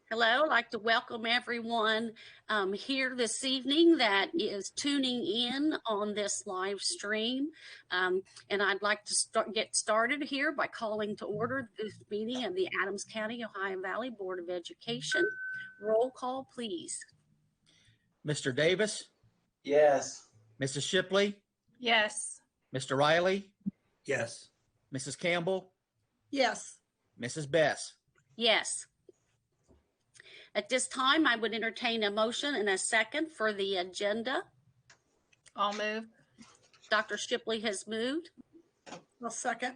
Hello, I'd like to welcome everyone here this evening that is tuning in on this live stream. And I'd like to get started here by calling to order this meeting of the Adams County, Ohio Valley Board of Education. Roll call, please. Mr. Davis? Yes. Mrs. Shipley? Yes. Mr. Riley? Yes. Mrs. Campbell? Yes. Mrs. Bess? Yes. At this time, I would entertain a motion and a second for the agenda. I'll move. Dr. Shipley has moved. I'll second.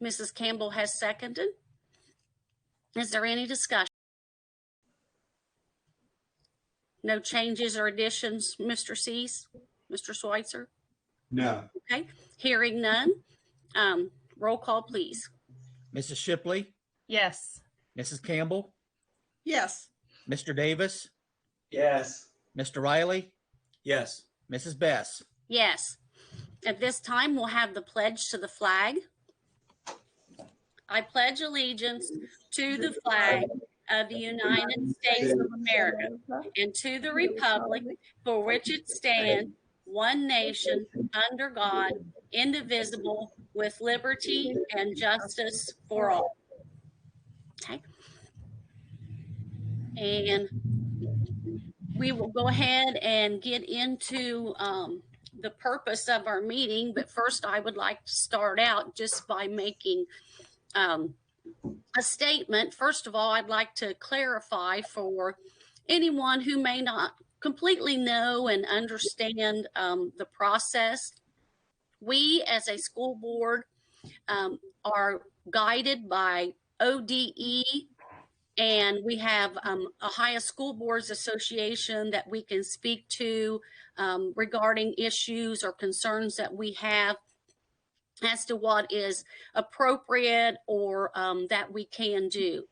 Mrs. Campbell has seconded. Is there any discussion? No changes or additions, Mr. Cease, Mr. Schweitzer? No. Okay, hearing none. Roll call, please. Mrs. Shipley? Yes. Mrs. Campbell? Yes. Mr. Davis? Yes. Mr. Riley? Yes. Mrs. Bess? Yes. At this time, we'll have the pledge to the flag. I pledge allegiance to the flag of the United States of America and to the republic for which it stands, one nation, under God, indivisible, with liberty and justice for all. Okay. And we will go ahead and get into the purpose of our meeting. But first, I would like to start out just by making a statement. First of all, I'd like to clarify for anyone who may not completely know and understand the process. We as a school board are guided by ODE, and we have Ohio School Boards Association that we can speak to regarding issues or concerns that we have as to what is appropriate or that we can do.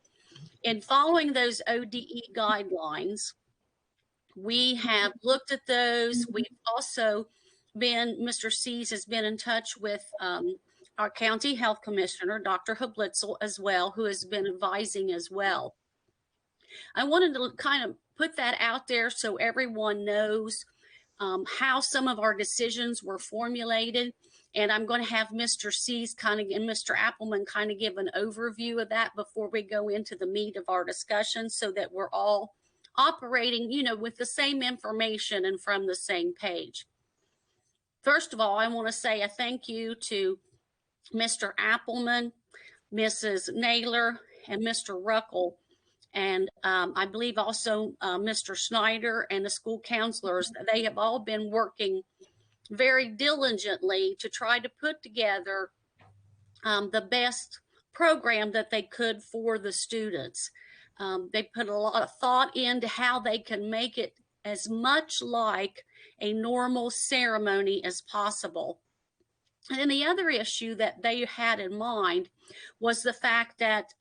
In following those ODE guidelines, we have looked at those. We've also been, Mr. Cease has been in touch with our county health commissioner, Dr. Hablitzel, as well, who has been advising as well. I wanted to kind of put that out there so everyone knows how some of our decisions were formulated. And I'm going to have Mr. Cease kind of and Mr. Appleman kind of give an overview of that before we go into the meat of our discussion, so that we're all operating, you know, with the same information and from the same page. First of all, I want to say a thank you to Mr. Appleman, Mrs. Naylor, and Mr. Ruckel, and I believe also Mr. Snyder and the school counselors. They have all been working very diligently to try to put together the best program that they could for the students. They put a lot of thought into how they can make it as much like a normal ceremony as possible. And then the other issue that they had in mind was the fact that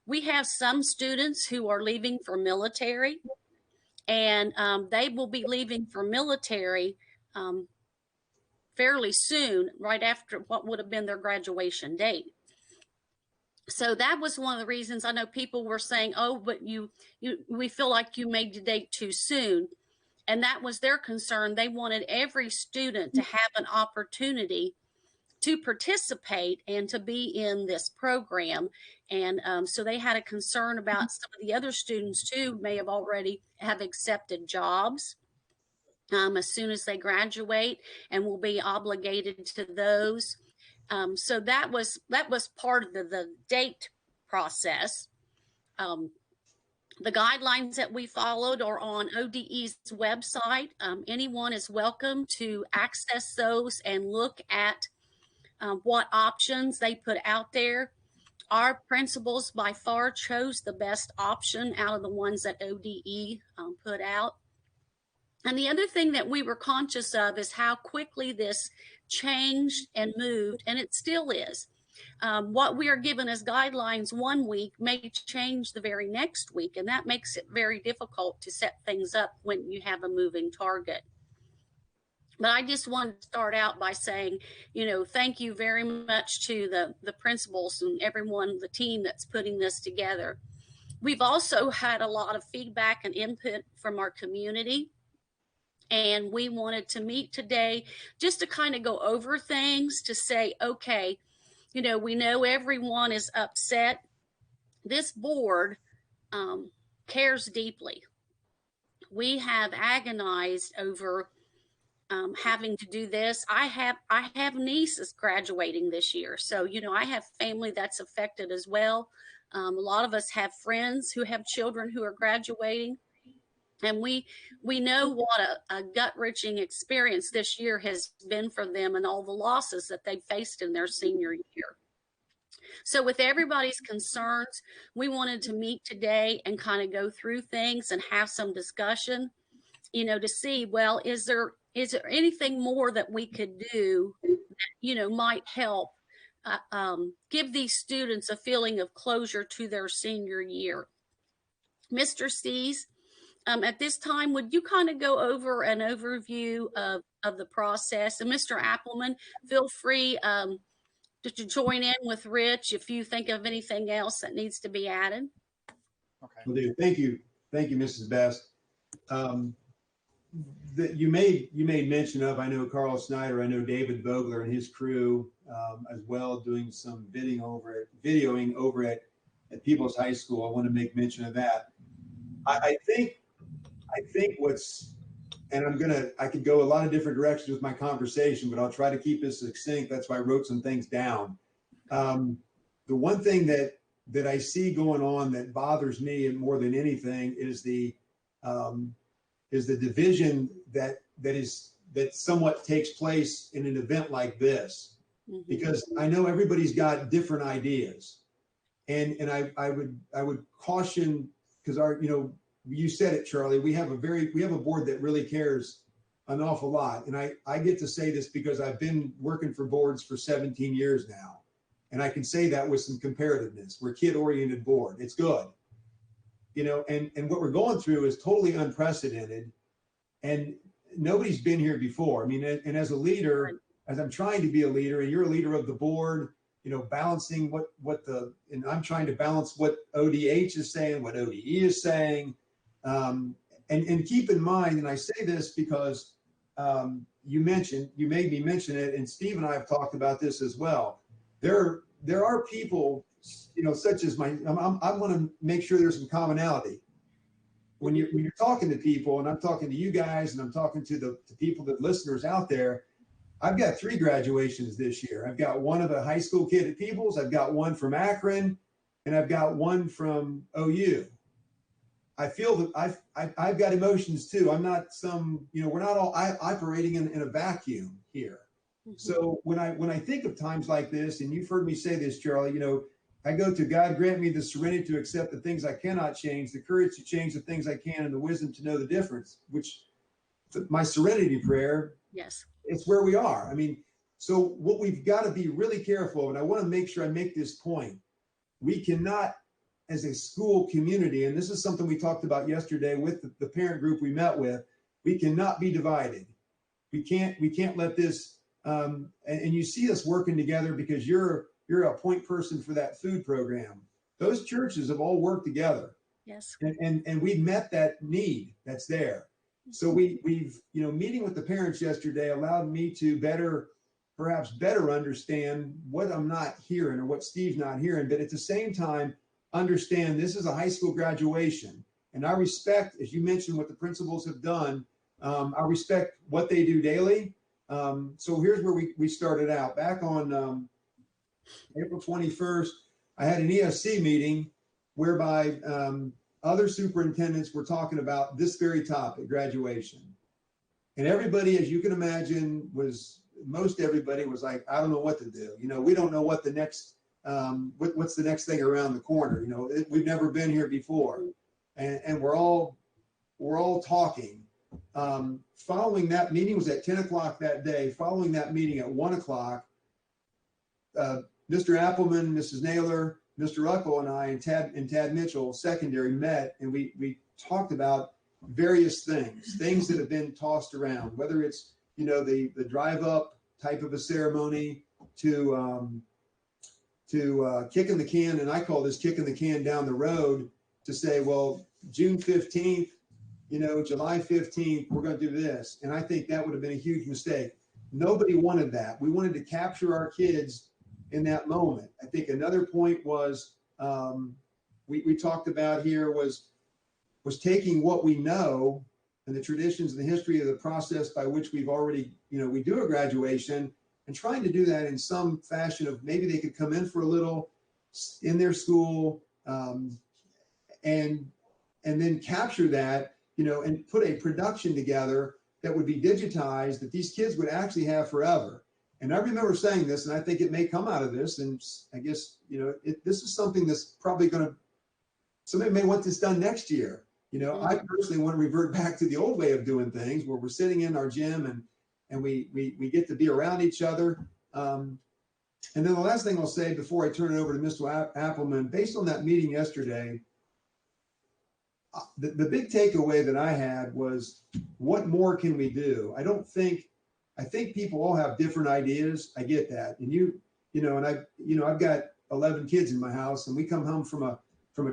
we have some students who are leaving for military, and they will be leaving for military fairly soon, right after what would have been their graduation date. So that was one of the reasons. I know people were saying, oh, but we feel like you made the date too soon. And that was their concern. They wanted every student to have an opportunity to participate and to be in this program. And so they had a concern about some of the other students too, may have already have accepted jobs as soon as they graduate and will be obligated to those. So that was part of the date process. The guidelines that we followed are on ODE's website. Anyone is welcome to access those and look at what options they put out there. Our principals by far chose the best option out of the ones that ODE put out. And the other thing that we were conscious of is how quickly this changed and moved, and it still is. What we are given as guidelines one week may change the very next week, and that makes it very difficult to set things up when you have a moving target. But I just wanted to start out by saying, thank you very much to the principals and everyone, the team that's putting this together. We've also had a lot of feedback and input from our community. And we wanted to meet today just to kind of go over things, to say, okay, we know everyone is upset. This board cares deeply. We have agonized over having to do this. I have nieces graduating this year, so I have family that's affected as well. A lot of us have friends who have children who are graduating, and we know what a gut-wrenching experience this year has been for them, and all the losses that they faced in their senior year. So with everybody's concerns, we wanted to meet today and kind of go through things and have some discussion, to see, well, is there anything more that we could do that, might help give these students a feeling of closure to their senior year. Mr. Stees, at this time, would you kind of go over an overview of the process? And Mr. Appleman, feel free to join in with Rich if you think of anything else that needs to be added. Okay. Will do. Thank you, Mrs. Best. You made mention of, I know Carl Snyder, I know David Vogler and his crew as well, doing some videoing over at People's High School. I want to make mention of that. I think what's, and I could go a lot of different directions with my conversation, but I'll try to keep this succinct. That's why I wrote some things down. The one thing that I see going on that bothers me and more than anything is the division that somewhat takes place in an event like this, because I know everybody's got different ideas, and I would caution, because you said it, Charlie, we have a board that really cares an awful lot, and I get to say this because I've been working for boards for 17 years now, and I can say that with some comparativeness. We're a kid-oriented board. It's good. And what we're going through is totally unprecedented, and nobody's been here before. I mean, and as a leader, as I'm trying to be a leader, and you're a leader of the board, balancing and I'm trying to balance what ODH is saying, what ODE is saying, and keep in mind, and I say this because you made me mention it, and Steve and I have talked about this as well. There are people, such as I want to make sure there's some commonality. When you're talking to people, and I'm talking to you guys, and I'm talking to the people, the listeners out there, I've got 3 graduations this year. I've got one of a high school kid at Peoples, I've got one from Akron, and I've got one from OU. I feel that I've got emotions too. I'm not we're not all operating in a vacuum here. So when I think of times like this, and you've heard me say this, Charlie, I go to God, grant me the serenity to accept the things I cannot change, the courage to change the things I can, and the wisdom to know the difference, which my serenity prayer, yes, it's where we are. I mean, so what we've got to be really careful of, and I want to make sure I make this point, we cannot, as a school community, and this is something we talked about yesterday with the parent group we met with, we cannot be divided. We can't let this, and you see us working together because you're a point person for that food program. Those churches have all worked together. Yes. And we've met that need that's there. So we've meeting with the parents yesterday allowed me to perhaps better understand what I'm not hearing or what Steve's not hearing, but at the same time, understand this is a high school graduation. And I respect, as you mentioned, what the principals have done. I respect what they do daily. So here's where we started out. Back on April 21st, I had an ESC meeting whereby other superintendents were talking about this very topic, graduation. And everybody, as you can imagine, most everybody was like, I don't know what to do. We don't know what the next, what's the next thing around the corner. We've never been here before. And we're all talking. Following that meeting was at 10 o'clock that day. Following that meeting at 1 o'clock, Mr. Appleman, Mrs. Naylor, Mr. Ruckel, and I, and Tad Mitchell, secondary, met, and we talked about various things that have been tossed around, whether it's, the drive up type of a ceremony to kicking the can, and I call this kicking the can down the road to say, well, June 15th, July 15th, we're going to do this. And I think that would have been a huge mistake. Nobody wanted that. We wanted to capture our kids in that moment. I think another point was we talked about here was taking what we know and the traditions and the history of the process by which we've already, we do a graduation, and trying to do that in some fashion of maybe they could come in for a little in their school and then capture that, and put a production together that would be digitized that these kids would actually have forever. And I remember saying this, and I think it may come out of this. And I guess, this is something that's probably somebody may want this done next year. I personally want to revert back to the old way of doing things where we're sitting in our gym and we get to be around each other. And then the last thing I'll say before I turn it over to Mr. Appleman, based on that meeting yesterday, the big takeaway that I had was, what more can we do? I think people all have different ideas. I get that. And I've got 11 kids in my house, and we come home from a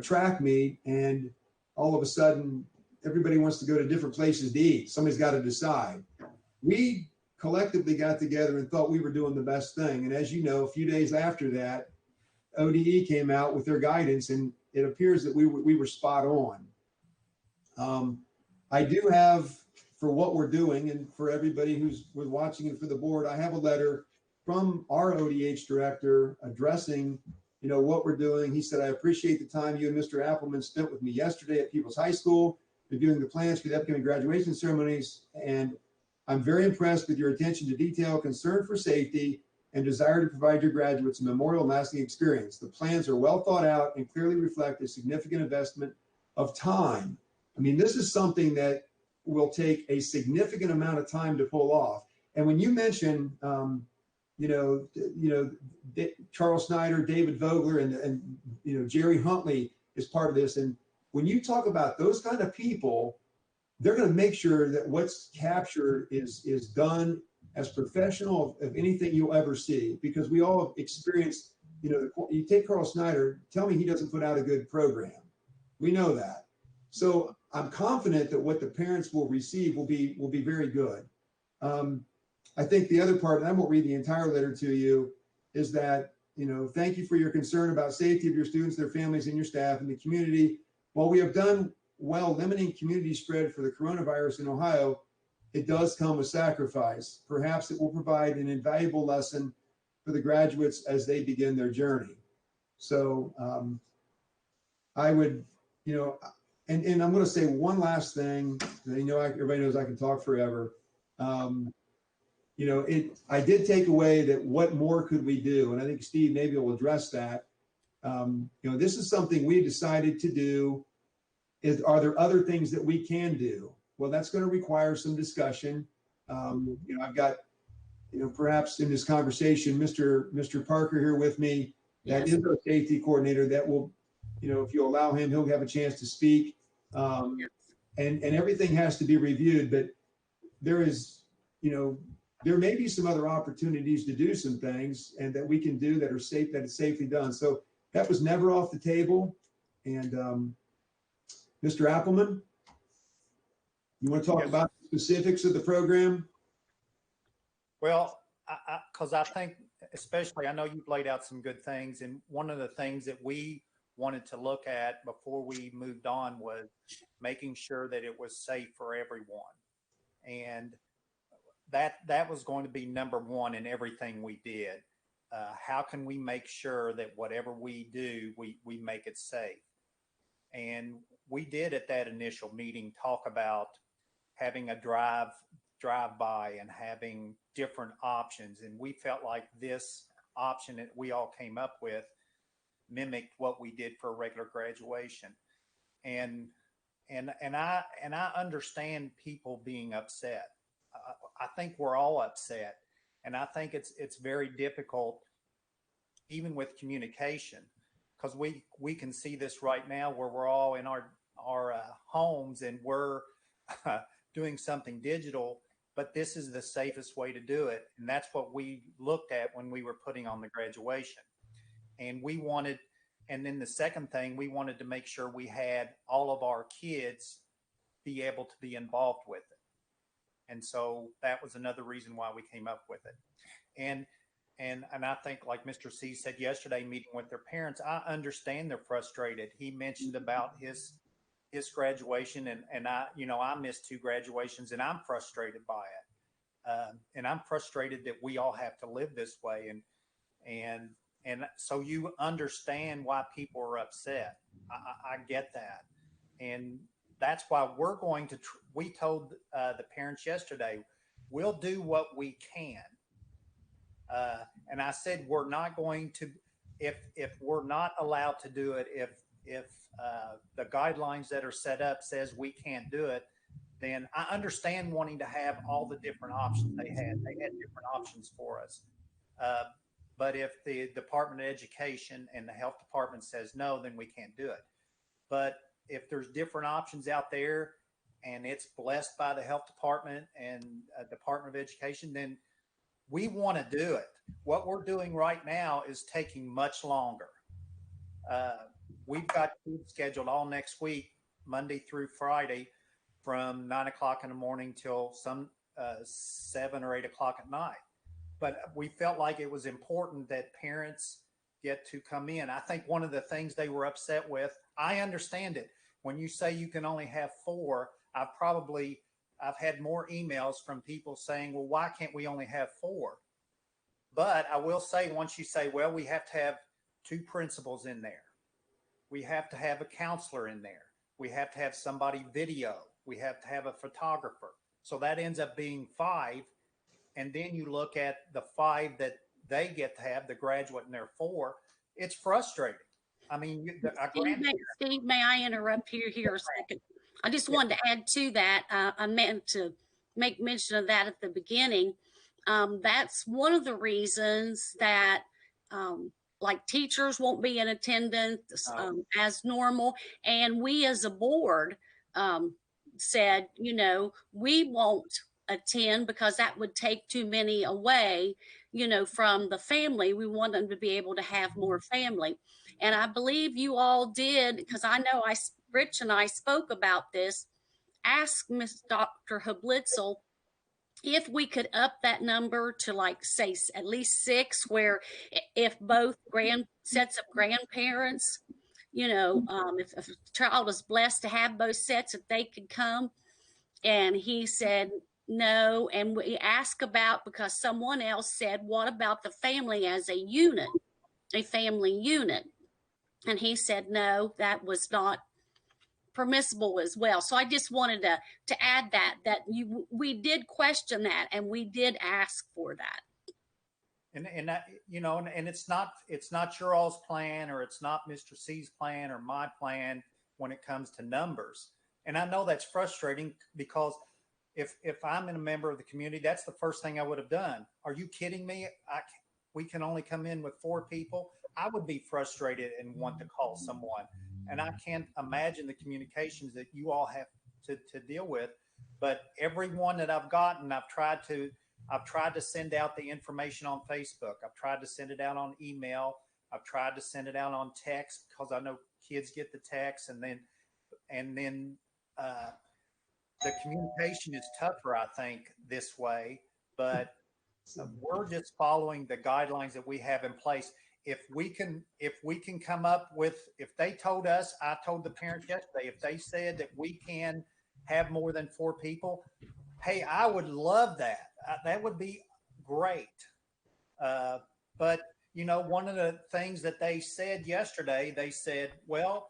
track meet, and all of a sudden everybody wants to go to different places to eat. Somebody's got to decide. We collectively got together and thought we were doing the best thing. And as you know, a few days after that, ODE came out with their guidance, and it appears that we were spot on. I do have, for what we're doing, and for everybody who's watching and for the board, I have a letter from our ODH director addressing, what we're doing. He said, I appreciate the time you and Mr. Appleman spent with me yesterday at Peoples High School, reviewing the plans for the upcoming graduation ceremonies. And I'm very impressed with your attention to detail, concern for safety, and desire to provide your graduates a memorial and lasting experience. The plans are well thought out and clearly reflect a significant investment of time. I mean, this is something that will take a significant amount of time to pull off. And when you mention, Charles Snyder, David Vogler, and Jerry Huntley is part of this. And when you talk about those kind of people, they're going to make sure that what's captured is done as professional of anything you'll ever see, because we all have experienced, you take Carl Snyder, tell me he doesn't put out a good program. We know that. So I'm confident that what the parents will receive will be very good. I think the other part, and I won't read the entire letter to you, is that, thank you for your concern about safety of your students, their families, and your staff and the community. While we have done well limiting community spread for the coronavirus in Ohio, it does come with sacrifice. Perhaps it will provide an invaluable lesson for the graduates as they begin their journey. So I would, and I'm going to say one last thing. Everybody knows I can talk forever. I did take away that what more could we do? And I think Steve maybe will address that. This is something we decided to do. Are there other things that we can do? Well, that's going to require some discussion. I've got, perhaps in this conversation, Mr. Parker here with me, that is our safety coordinator that will, if you allow him, he'll have a chance to speak. And everything has to be reviewed, but there is, there may be some other opportunities to do some things and that we can do that are safe, that is safely done. So that was never off the table. And Mr. Appleman, you want to talk about the specifics of the program? Well, because I think, especially, I know you've laid out some good things. And one of the things that we wanted to look at before we moved on was making sure that it was safe for everyone. And that was going to be number one in everything we did. How can we make sure that whatever we do, we make it safe? And we did at that initial meeting talk about having a drive-by and having different options. And we felt like this option that we all came up with mimicked what we did for a regular graduation. And I understand people being upset. I think we're all upset. And I think it's very difficult, even with communication, because we can see this right now where we're all in our homes and we're doing something digital, but this is the safest way to do it. And that's what we looked at when we were putting on the graduation. And then the second thing, we wanted to make sure we had all of our kids be able to be involved with it. And so that was another reason why we came up with it. And I think, like Mr. C said yesterday, meeting with their parents, I understand they're frustrated. He mentioned about his graduation, and I missed 2 graduations, and I'm frustrated by it. And I'm frustrated that we all have to live this way. And so you understand why people are upset. I get that. And that's why we're going to, we told the parents yesterday, we'll do what we can. And I said, we're not going to, if we're not allowed to do it, if the guidelines that are set up says we can't do it, then I understand wanting to have all the different options they had. They had different options for us. But if the Department of Education and the health department says no, then we can't do it. But if there's different options out there and it's blessed by the health department and Department of Education, then we want to do it. What we're doing right now is taking much longer. We've got food scheduled all next week, Monday through Friday, from 9 o'clock in the morning till 7 or 8 o'clock at night. But we felt like it was important that parents get to come in. I think one of the things they were upset with, I understand it. When you say you can only have 4, I've had more emails from people saying, well, why can't we only have 4? But I will say, once you say, well, we have to have 2 principals in there. We have to have a counselor in there. We have to have somebody video. We have to have a photographer. So that ends up being 5. And then you look at the 5 that they get to have, the graduate, and they're 4. It's frustrating. I mean, Steve, may I interrupt here a second? I just wanted to add to that. I meant to make mention of that at the beginning. That's one of the reasons that like teachers won't be in attendance as normal. And we as a board said, we won't attend because that would take too many away, from the family. We want them to be able to have more family. And I believe you all did, because I know Rich and I spoke about this, ask Miss Dr. Hablitzel if we could up that number to say at least 6, where if both sets of grandparents, if a child is blessed to have both sets, if they could come. And he said no. And we asked about, because someone else said, what about the family as a unit, a family unit? And he said, no, that was not permissible as well. So I just wanted to add that we did question that, and we did ask for that. And that, and it's not your all's plan, or it's not Mr. C's plan or my plan when it comes to numbers. And I know that's frustrating, because if I'm a member of the community, that's the first thing I would have done. Are you kidding me? We can only come in with 4 people. I would be frustrated and want to call someone. And I can't imagine the communications that you all have to deal with. But everyone that I've gotten, I've tried to send out the information on Facebook. I've tried to send it out on email. I've tried to send it out on text, because I know kids get the text, and then the communication is tougher, I think, this way. But we're just following the guidelines that we have in place. If we can come up with, if they told us, I told the parents yesterday, if they said that we can have more than 4 people, hey, I would love that. That would be great. But, one of the things that they said yesterday, they said, well,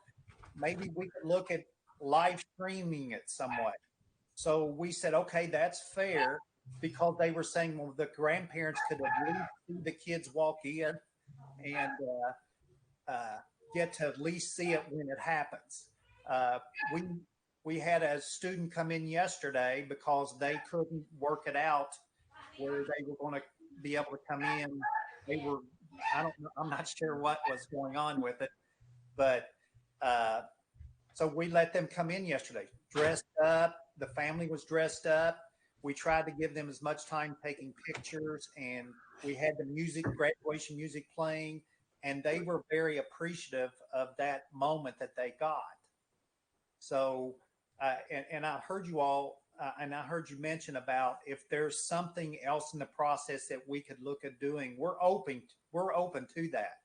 maybe we could look at live streaming it somewhat. So we said, okay, that's fair, because they were saying, well, the grandparents could at least see the kids walk in and get to at least see it when it happens. We had a student come in yesterday because they couldn't work it out where they were going to be able to come in. I'm not sure what was going on with it, but so we let them come in yesterday, dressed up. The family was dressed up. We tried to give them as much time taking pictures, and we had the graduation music playing, and they were very appreciative of that moment that they got. So, and I heard you all, and I heard you mention about if there's something else in the process that we could look at doing, we're open to that.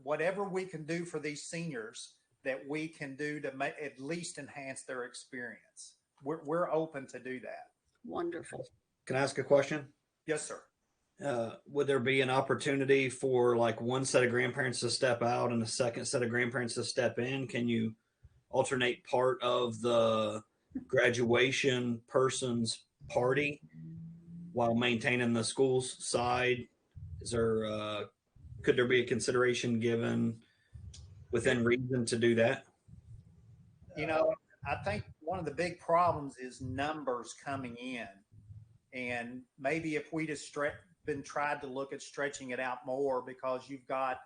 Whatever we can do for these seniors that we can do to at least enhance their experience, we're open to do that. Wonderful. Can I ask a question? Yes, sir. Would there be an opportunity for like one set of grandparents to step out and a second set of grandparents to step in? Can you alternate part of the graduation person's party while maintaining the school's side? Is there, could there be a consideration given within reason to do that? You know, I think one of the big problems is numbers coming in. And maybe if we just tried to look at stretching it out more, because you've got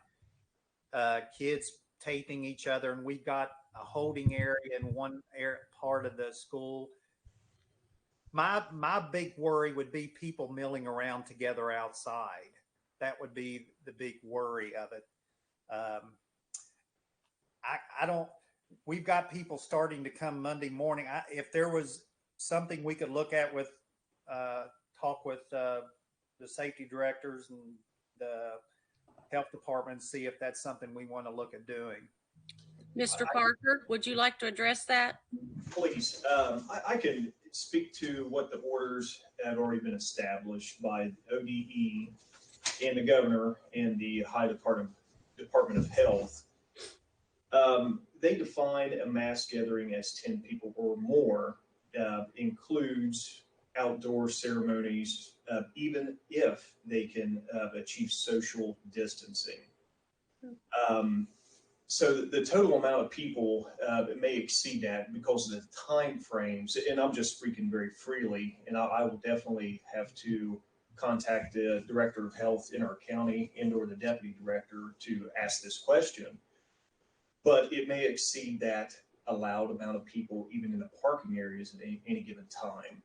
kids taping each other, and we've got a holding area in one part of the school. My big worry would be people milling around together outside. That would be the big worry of it. I don't. We've got people starting to come Monday morning. If there was something we could look at with talk with the safety directors and the health department, see if that's something we want to look at doing. Mr. Parker, would you like to address that? Please. I can speak to what the orders have already been established by ODE and the governor and the High Department of Health. They define a mass gathering as 10 people or more, includes outdoor ceremonies, even if they can achieve social distancing. So the total amount of people may exceed that because of the time frames. And I'm just speaking very freely, and I will definitely have to contact the director of health in our county and or the deputy director to ask this question. But it may exceed that allowed amount of people even in the parking areas at any given time.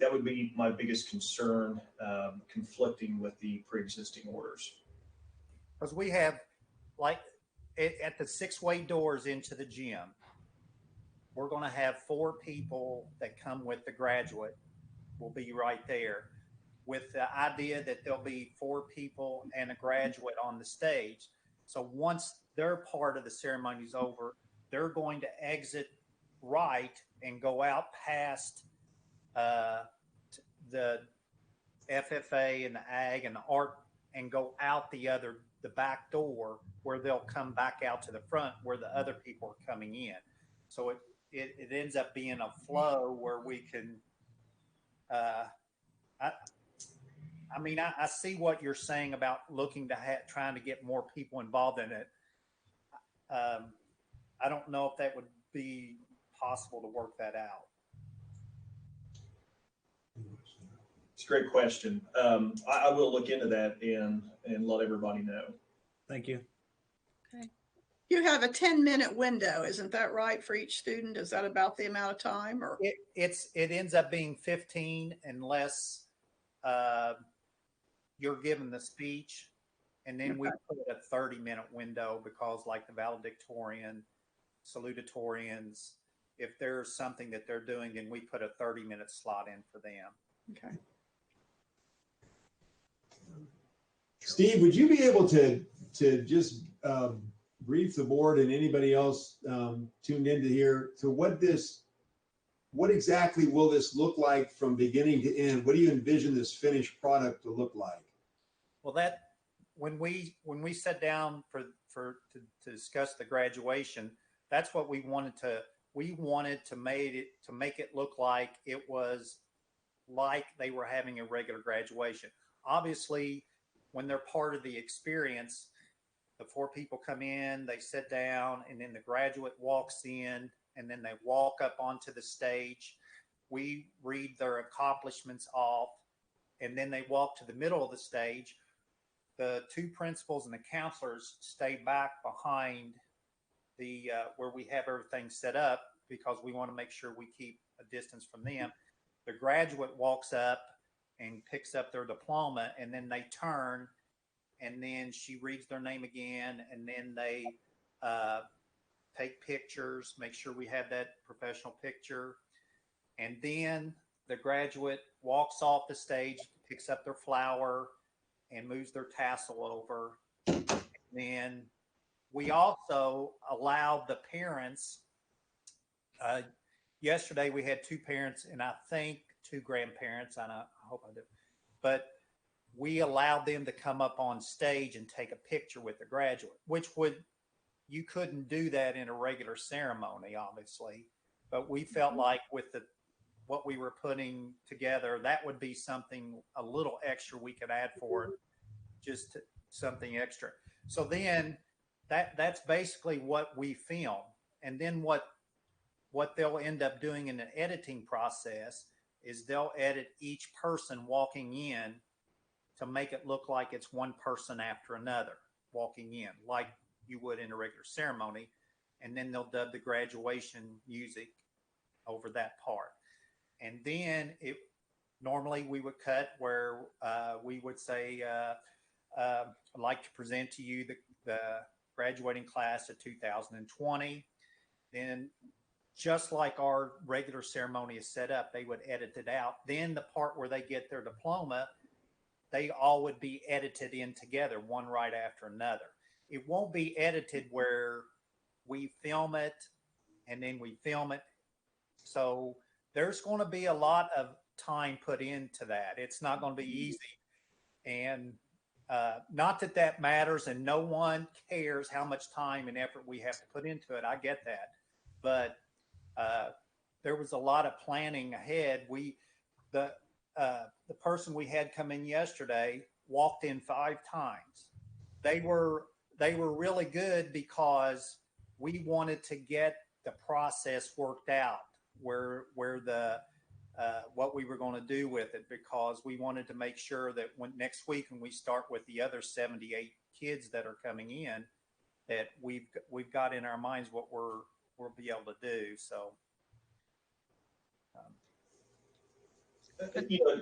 That would be my biggest concern, conflicting with the pre-existing orders. Because we have, like, at the 6-way doors into the gym, we're going to have 4 people that come with the graduate will be right there, with the idea that there'll be 4 people and a graduate on the stage. So once their part of the ceremony is over, they're going to exit right and go out past the FFA and the ag and the art and go out the back door, where they'll come back out to the front where the other people are coming in. So it ends up being a flow where we can, I mean, I see what you're saying about looking to trying to get more people involved in it. I don't know if that would be possible to work that out. It's a great question. I will look into that and let everybody know. Thank you. Okay. You have a 10-minute window, isn't that right, for each student? Is that about the amount of time, or? It ends up being 15 unless you're given the speech, and then we put a 30-minute window because, like, the valedictorian, salutatorians, if there's something that they're doing, then we put a 30-minute slot in for them. Okay. Steve, would you be able to just brief the board and anybody else tuned into here to what exactly will this look like from beginning to end? What do you envision this finished product to look like? Well, that when we sat down to discuss the graduation, that's what we wanted to make it look like it was like they were having a regular graduation. Obviously, when they're part of the experience, the 4 people come in, they sit down, and then the graduate walks in, and then they walk up onto the stage. We read their accomplishments off, and then they walk to the middle of the stage. The 2 principals and the counselors stay back behind the where we have everything set up, because we want to make sure we keep a distance from them. The graduate walks up and picks up their diploma, and then they turn, and then she reads their name again, and then they take pictures, make sure we have that professional picture. And then the graduate walks off the stage, picks up their flower, and moves their tassel over. And then we also allowed the parents. Yesterday we had 2 parents and I think 2 grandparents. I hope I do, but we allowed them to come up on stage and take a picture with the graduate, which you couldn't do that in a regular ceremony, obviously. But we felt like with what we were putting together, that would be something a little extra we could add for it, just something extra. So then that's basically what we film. And then what they'll end up doing in the editing process is they'll edit each person walking in to make it look like it's one person after another walking in, like you would in a regular ceremony. And then they'll dub the graduation music over that part. And then normally we would cut where we would say, I'd like to present to you the graduating class of 2020. Then just like our regular ceremony is set up, they would edit it out. Then the part where they get their diploma, they all would be edited in together, one right after another. It won't be edited where we film it and then we film it. So there's going to be a lot of time put into that. It's not going to be easy. And not that matters, and no one cares how much time and effort we have to put into it. I get that. But there was a lot of planning ahead. The person we had come in yesterday walked in 5 times. They were really good because we wanted to get the process worked out where the what we were going to do with it, because we wanted to make sure that next week when we start with the other 78 kids that are coming in, that we've got in our minds what we'll be able to do. So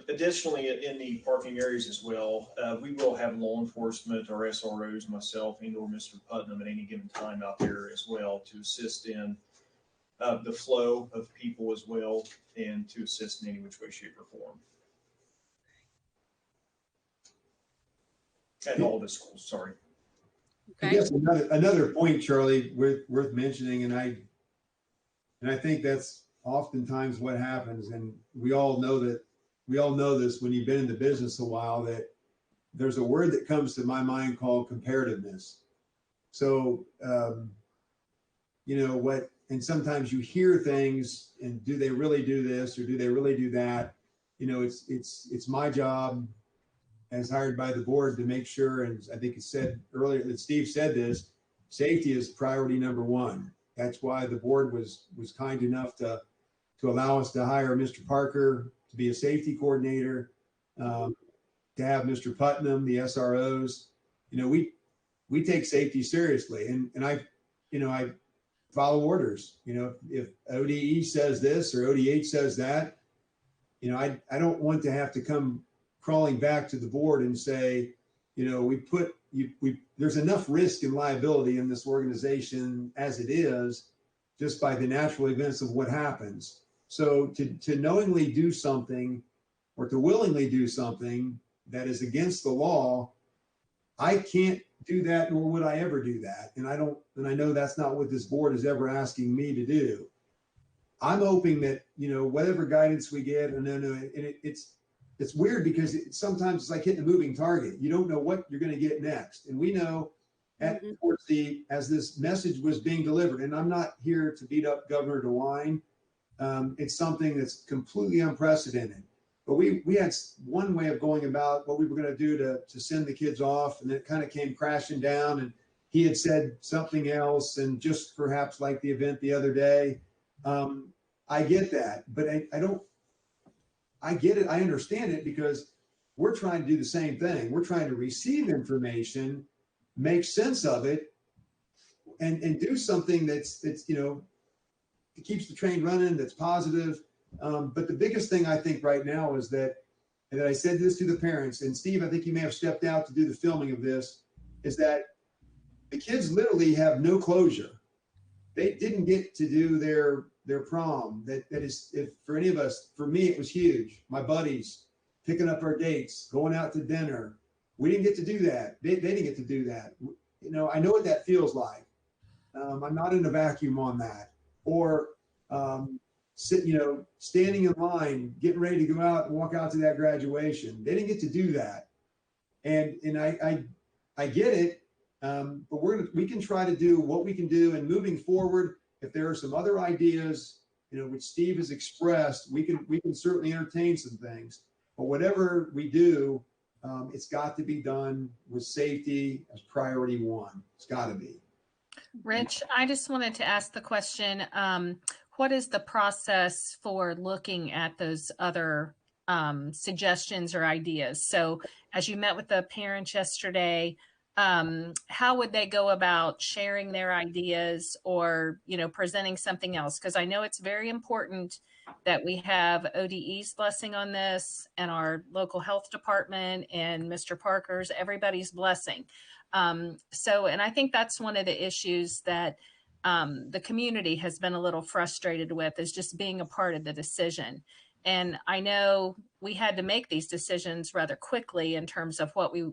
additionally, in the parking areas as well, we will have law enforcement, our SROs, myself, and/or Mr. Putnam at any given time out there as well to assist in the flow of people as well, and to assist in any which way, shape, or form. At all the schools, sorry. I Okay. guess another point, Charlie, worth mentioning, and I think that's oftentimes what happens, and we all know this when you've been in the business a while, that there's a word that comes to my mind called comparativeness. So, and sometimes you hear things, and do they really do this or do they really do that? It's my job as hired by the board to make sure, and I think it said earlier that Steve said this, safety is priority number 1. That's why the board was kind enough to allow us to hire Mr. Parker to be a safety coordinator, to have Mr. Putnam, the SROs. We take safety seriously, and I follow orders. If ODE says this or ODH says that, I don't want to have to come crawling back to the board and say, there's enough risk and liability in this organization as it is, just by the natural events of what happens. So to knowingly do something or to willingly do something that is against the law, I can't do that, nor would I ever do that. And I know that's not what this board is ever asking me to do. I'm hoping that, whatever guidance we get, and it's weird because sometimes it's like hitting a moving target. You don't know what you're going to get next. And we know as this message was being delivered, and I'm not here to beat up Governor DeWine. It's something that's completely unprecedented. But we had one way of going about what we were going to do to send the kids off, and then it kind of came crashing down, and he had said something else, and just perhaps like the event the other day. I get that, but I get it. I understand it, because we're trying to do the same thing. We're trying to receive information, make sense of it, and do something that's keeps the train running, that's positive. But the biggest thing I think right now is that, and that I said this to the parents, and Steve, I think you may have stepped out to do the filming of this, is that the kids literally have no closure. They didn't get to do their prom. That is, if for any of us, for me, it was huge. My buddies picking up our dates, going out to dinner. We didn't get to do that. They didn't get to do that. You know, I know what that feels like. I'm not in a vacuum on that. Or standing in line, getting ready to go out and walk out to that graduation. They didn't get to do that. And I get it. But we can try to do what we can do, and moving forward, if there are some other ideas, which Steve has expressed, we can certainly entertain some things. But whatever we do, it's got to be done with safety as priority one. It's got to be. Rich, I just wanted to ask the question, what is the process for looking at those other suggestions or ideas? So as you met with the parents yesterday, how would they go about sharing their ideas or, presenting something else? Because I know it's very important that we have ODE's blessing on this and our local health department and Mr. Parker's, everybody's blessing. And I think that's one of the issues that the community has been a little frustrated with, is just being a part of the decision. And I know we had to make these decisions rather quickly in terms of what we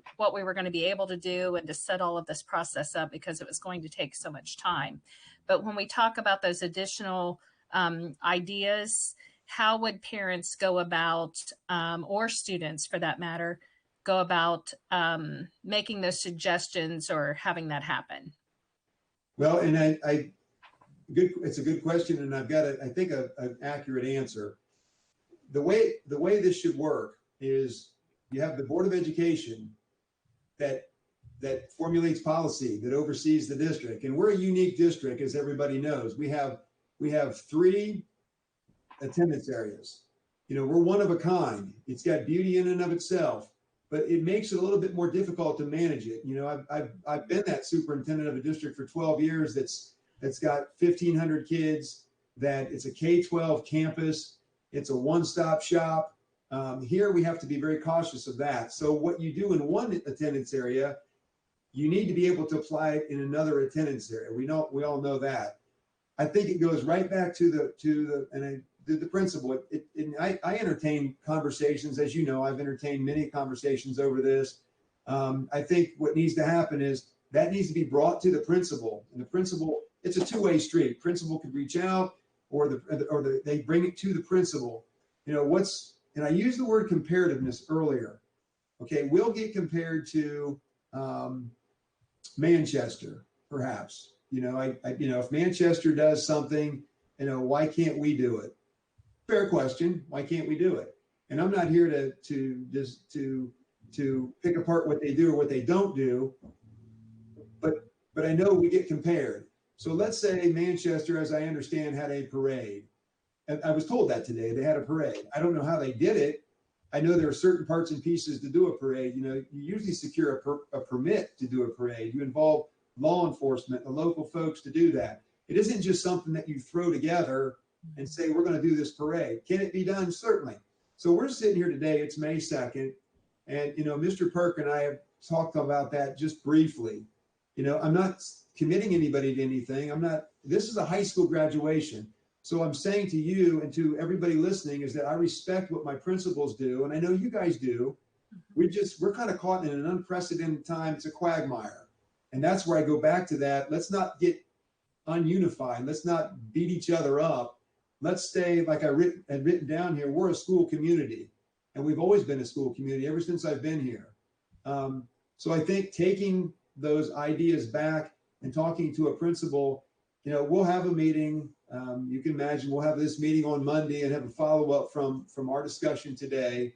were going to be able to do and to set all of this process up, because it was going to take so much time. But when we talk about those additional ideas, how would parents go about, or students for that matter, go about making those suggestions or having that happen? Well, and it's a good question, and I've got I think an accurate answer. The way this should work is you have the Board of Education that formulates policy, that oversees the district. And we're a unique district, as everybody knows. We have 3 attendance areas. We're one of a kind. It's got beauty in and of itself, but it makes it a little bit more difficult to manage it. I've been that superintendent of a district for 12 years that's got 1,500 kids, that it's a K-12 campus. It's a one-stop shop. Here we have to be very cautious of that. So what you do in one attendance area, you need to be able to apply it in another attendance area. We all know that. I think it goes right back to the principal. I entertain conversations, as you know. I've entertained many conversations over this. I think what needs to happen is that needs to be brought to the principal, and the principal. It's a two-way street. Principal could reach out, or they bring it to the principal. And I used the word comparativeness earlier. Okay, we'll get compared to Manchester, perhaps. If Manchester does something, why can't we do it? Fair question. Why can't we do it? And I'm not here to pick apart what they do or what they don't do, but I know we get compared. So let's say Manchester, as I understand, had a parade. And I was told that today. They had a parade. I don't know how they did it. I know there are certain parts and pieces to do a parade. You usually secure a permit to do a parade. You involve law enforcement, the local folks to do that. It isn't just something that you throw together and say, we're going to do this parade. Can it be done? Certainly. So we're sitting here today. It's May 2nd. And, Mr. Perk and I have talked about that just briefly. I'm not committing anybody to anything. This is a high school graduation. So I'm saying to you and to everybody listening is that I respect what my principals do. And I know you guys do. We're kind of caught in an unprecedented time. It's a quagmire. And that's where I go back to that. Let's not get ununified. Let's not beat each other up. Let's stay, like I had written down here, we're a school community. And we've always been a school community ever since I've been here. So I think taking those ideas back and talking to a principal, we'll have a meeting. You can imagine we'll have this meeting on Monday and have a follow-up from our discussion today.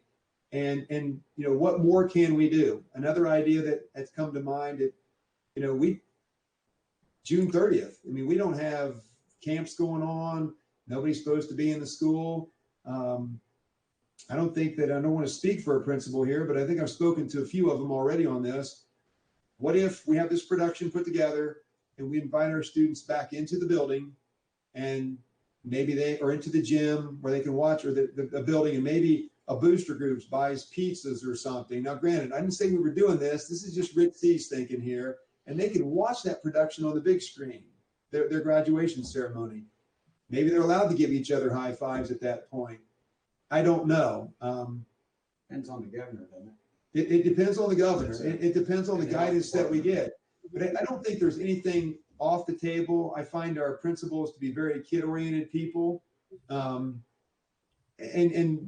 And what more can we do? Another idea that has come to mind, June 30th. We don't have camps going on. Nobody's supposed to be in the school. I don't want to speak for a principal here, but I think I've spoken to a few of them already on this. What if we have this production put together and we invite our students back into the building and maybe they are into the gym where they can watch, or the building, and maybe a booster group buys pizzas or something. Now, granted, I didn't say we were doing this. This is just Rick C's thinking here. And they can watch that production on the big screen, their graduation ceremony. Maybe they're allowed to give each other high fives at that point. I don't know. Depends on the governor, doesn't it? It depends on the governor. It depends on the guidance that we get. But I don't think there's anything off the table. I find our principals to be very kid-oriented people. And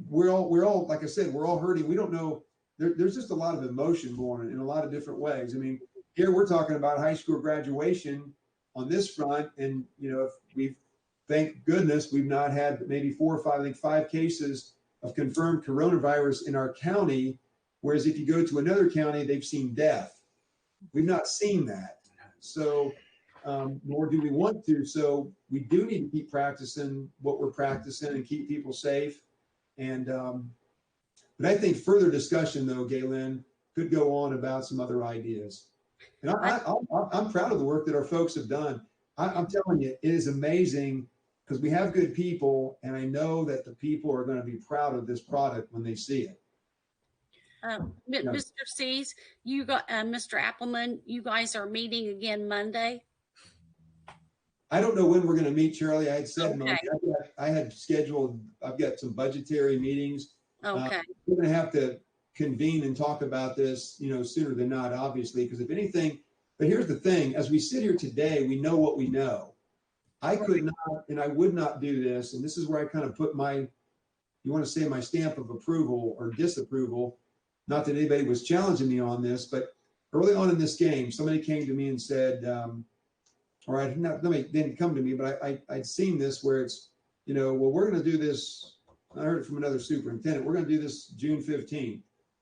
we're all, like I said, we're all hurting. We don't know. There's just a lot of emotion going on in a lot of different ways. I mean, here we're talking about high school graduation on this front. And, you know, thank goodness we've not had maybe 4 or 5, I think 5 cases of confirmed coronavirus in our county. Whereas if you go to another county, they've seen death. We've not seen that. So, nor do we want to. So we do need to keep practicing what we're practicing and keep people safe. And, but I think further discussion though, Galen, could go on about some other ideas. And I'm proud of the work that our folks have done. I'm telling you, it is amazing because we have good people, and I know that the people are going to be proud of this product when they see it. Mr. Cease, you got Mr. Appleman, you guys are meeting again Monday. I don't know when we're going to meet, Charlie. I had said Okay. Monday. I had scheduled, I've got some budgetary meetings. Okay. We're going to have to convene and talk about this, you know, sooner than not, obviously, because if anything, but here's the thing, as we sit here today, we know what we know. I could not, and I would not do this. And this is where I kind of put my, you want to say my stamp of approval or disapproval. Not that anybody was challenging me on this, but early on in this game, somebody came to me and said, or I didn't come to me, but I'd seen this where it's, you know, well, we're going to do this. I heard it from another superintendent. We're going to do this June 15th.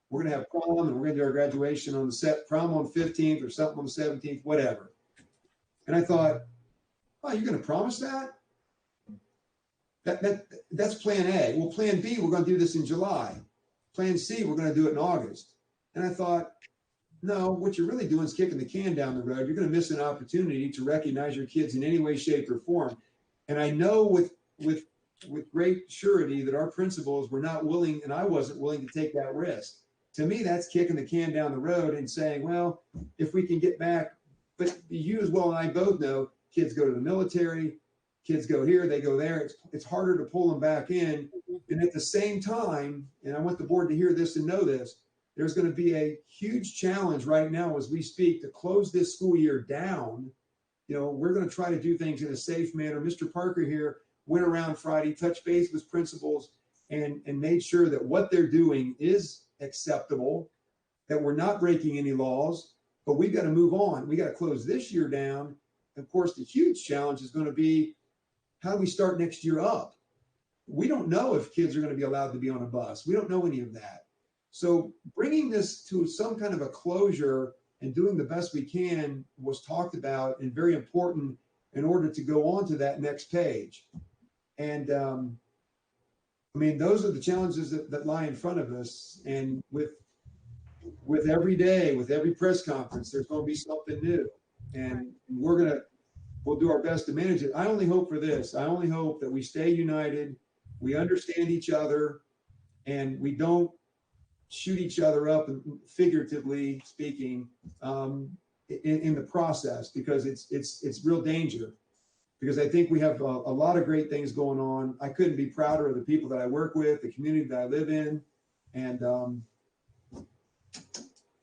We're going to have prom and we're going to do our graduation on the prom on 15th or something on the 17th, whatever. And I thought, oh, you're going to promise that? That's plan A. Well, plan B, we're going to do this in July. Plan C, we're going to do it in August. And I thought, no, what you're really doing is kicking the can down the road. You're going to miss an opportunity to recognize your kids in any way, shape, or form. And I know with great surety that our principals were not willing, and I wasn't willing to take that risk. To me, that's kicking the can down the road and saying, well, if we can get back, but you as well and I both know kids go to the military, kids go here, they go there. It's harder to pull them back in. And at the same time, and I want the board to hear this and know this, there's going to be a huge challenge right now as we speak to close this school year down. You know, we're going to try to do things in a safe manner. Mr. Parker here went around Friday, touched base with principals and made sure that what they're doing is acceptable, that we're not breaking any laws, but we've got to move on. We got to close this year down. Of course, the huge challenge is going to be how do we start next year up? We don't know if kids are going to be allowed to be on a bus. We don't know any of that. So bringing this to some kind of a closure and doing the best we can was talked about and very important in order to go on to that next page. And I mean, those are the challenges that lie in front of us. And with every day, with every press conference, there's going to be something new. And we'll do our best to manage it. I only hope for this. I only hope that we stay united, we understand each other, and we don't shoot each other up, figuratively speaking, in the process, because it's real danger. Because I think we have a lot of great things going on. I couldn't be prouder of the people that I work with, the community that I live in, and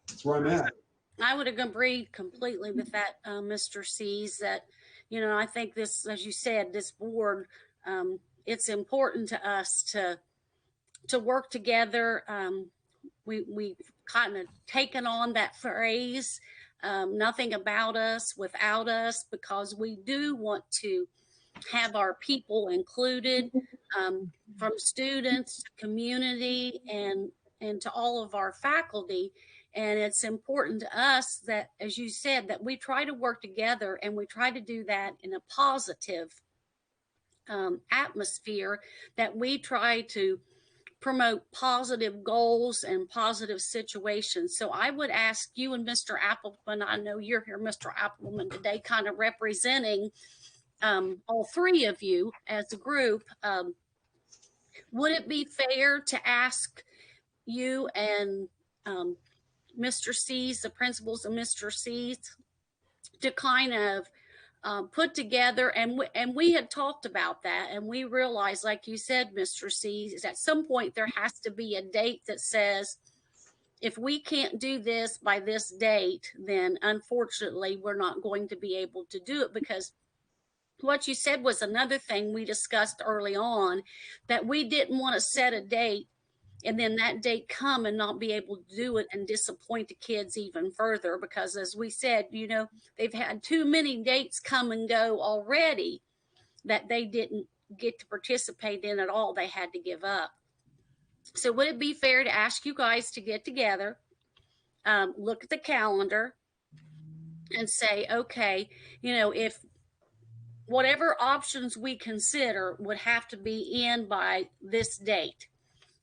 that's where I'm at. I would agree completely with that, Mr. Cease, that, you know, I think this, as you said, this board, it's important to us to work together. We've kind of taken on that phrase, nothing about us without us, because we do want to have our people included, from students to community and to all of our faculty. And it's important to us that, as you said, that we try to work together and we try to do that in a positive atmosphere, that we try to promote positive goals and positive situations. So I would ask you and Mr. Appleman, I know you're here, Mr. Appleman, today, kind of representing all three of you as a group, would it be fair to ask you and Mr. C's, the principals of Mr. C's, to kind of put together, and we had talked about that, and we realized, like you said, Mr. C, is at some point there has to be a date that says, if we can't do this by this date, then unfortunately we're not going to be able to do it. Because what you said was another thing we discussed early on, that we didn't want to set a date and then that date come and not be able to do it and disappoint the kids even further. Because as we said, you know, they've had too many dates come and go already that they didn't get to participate in at all. They had to give up. So would it be fair to ask you guys to get together, look at the calendar and say, okay, you know, if whatever options we consider would have to be in by this date.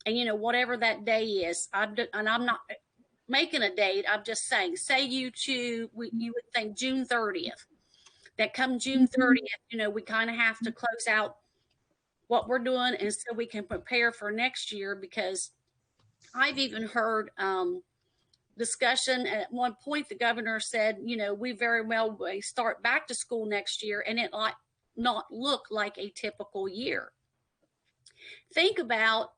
And, you know, whatever that day is, and I'm not making a date. I'm just saying, say you would think June 30th, that come June 30th, you know, we kind of have to close out what we're doing and so we can prepare for next year. Because I've even heard discussion at one point, the governor said, you know, we very well may start back to school next year and it might not look like a typical year. Think about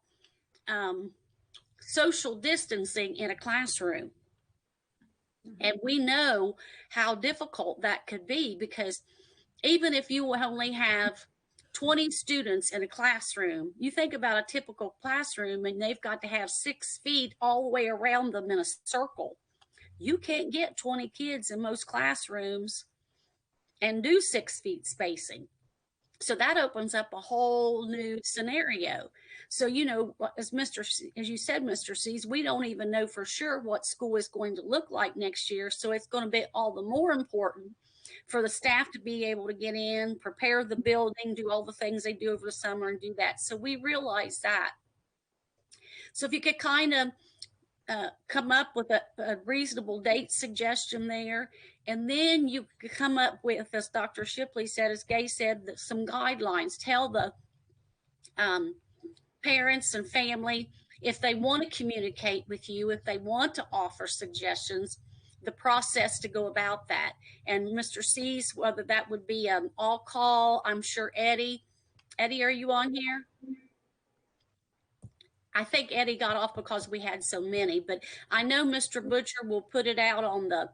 social distancing in a classroom. And we know how difficult that could be, because even if you only have 20 students in a classroom, you think about a typical classroom and they've got to have 6 feet all the way around them in a circle. You can't get 20 kids in most classrooms and do 6 feet spacing. So that opens up a whole new scenario. So, you know, as you said, Mr. C's, we don't even know for sure what school is going to look like next year. So it's going to be all the more important for the staff to be able to get in, prepare the building, do all the things they do over the summer and do that. So we realize that. So if you could kind of come up with a reasonable date suggestion there. And then you could come up with, as Dr. Shipley said, as Gay said, some guidelines. Tell the parents and family, if they want to communicate with you, if they want to offer suggestions, the process to go about that. And Mr. C's, whether that would be an all call, I'm sure Eddie, are you on here? I think Eddie got off because we had so many, but I know Mr. Butcher will put it out on the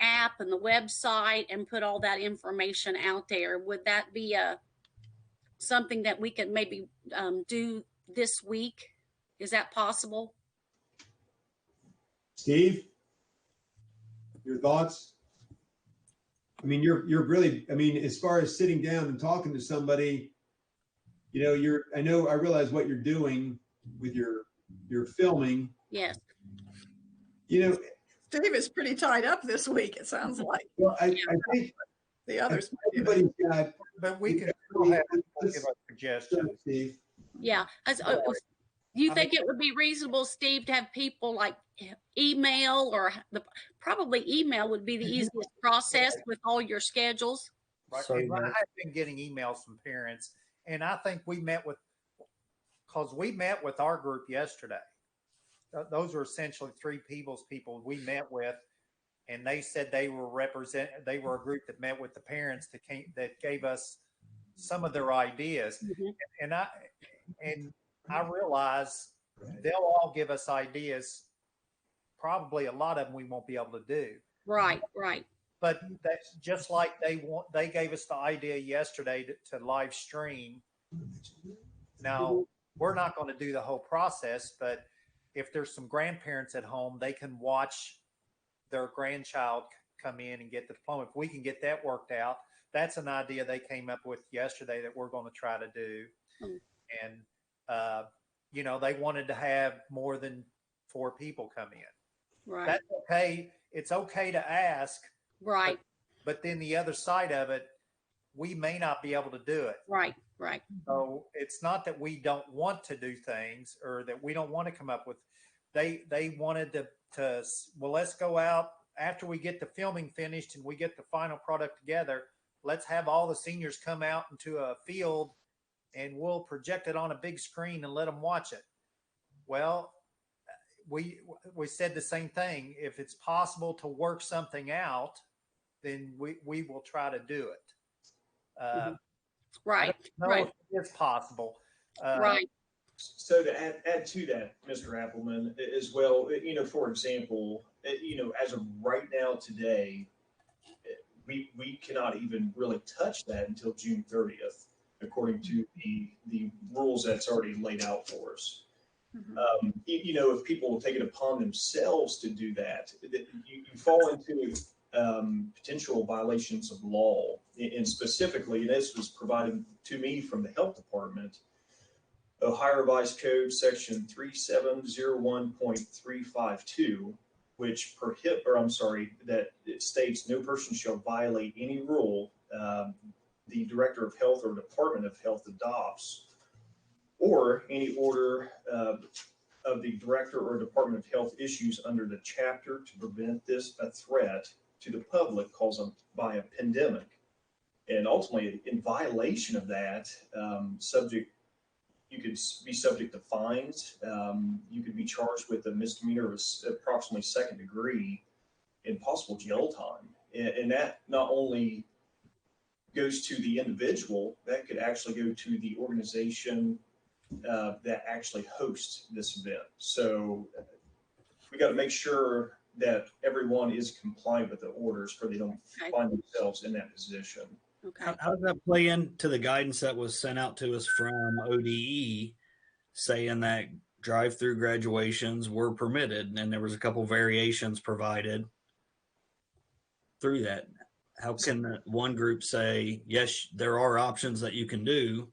app and the website and put all that information out there. Would that be something that we could maybe do this week? Is that possible? Steve, your thoughts? I mean, you're really, I mean, as far as sitting down and talking to somebody, you know, I realize what you're doing with your filming. Yes. You know, Steve is pretty tied up this week, it sounds like. well, I think The others. everybody's got. But we can still have give a suggestion. Steve. Yeah. Do you think it would be reasonable, Steve, to have people like email, or probably email would be the easiest process with all your schedules? Right. So- I have been getting emails from parents, and I think we met with our group yesterday. Those are essentially 3 people we met with, and they said they were a group that met with the parents that gave us some of their ideas. Mm-hmm. And I realize they'll all give us ideas. Probably a lot of them we won't be able to do. Right. But that's just like they gave us the idea yesterday to live stream. Now, we're not going to do the whole process, but if there's some grandparents at home, they can watch their grandchild come in and get the diploma. If we can get that worked out, that's an idea they came up with yesterday that we're going to try to do. And, you know, they wanted to have more than 4 people come in. Right. That's okay. It's okay to ask. Right. But then the other side of it, we may not be able to do it. Right. So it's not that we don't want to do things or that we don't want to come up with. They wanted to well, let's go out after we get the filming finished and we get the final product together. let's have all the seniors come out into a field and we'll project it on a big screen and let them watch it. Well, we said the same thing. If it's possible to work something out, then we will try to do it. Right. I don't know Right. if it is possible. Right. So to add to that, Mr. Appleman, as well, for example, as of right now today, we cannot even really touch that until June 30th, according to the rules that's already laid out for us. If people will take it upon themselves to do that, you fall into potential violations of law. And specifically, and this was provided to me from the health department, Ohio Revised Code section 3701.352, which that it states no person shall violate any rule the Director of Health or Department of Health adopts, or any order of the Director or Department of Health issues under the chapter to prevent a threat to the public caused by a pandemic. And ultimately, in violation of that, you could be subject to fines. You could be charged with a misdemeanor of approximately 2nd degree and possible jail time. And that not only goes to the individual, that could actually go to the organization that actually hosts this event. So we got to make sure that everyone is compliant with the orders, so they don't find themselves in that position. Okay. How does that play into the guidance that was sent out to us from ODE saying that drive-through graduations were permitted, and there was a couple variations provided through that? How can one group say, yes, there are options that you can do,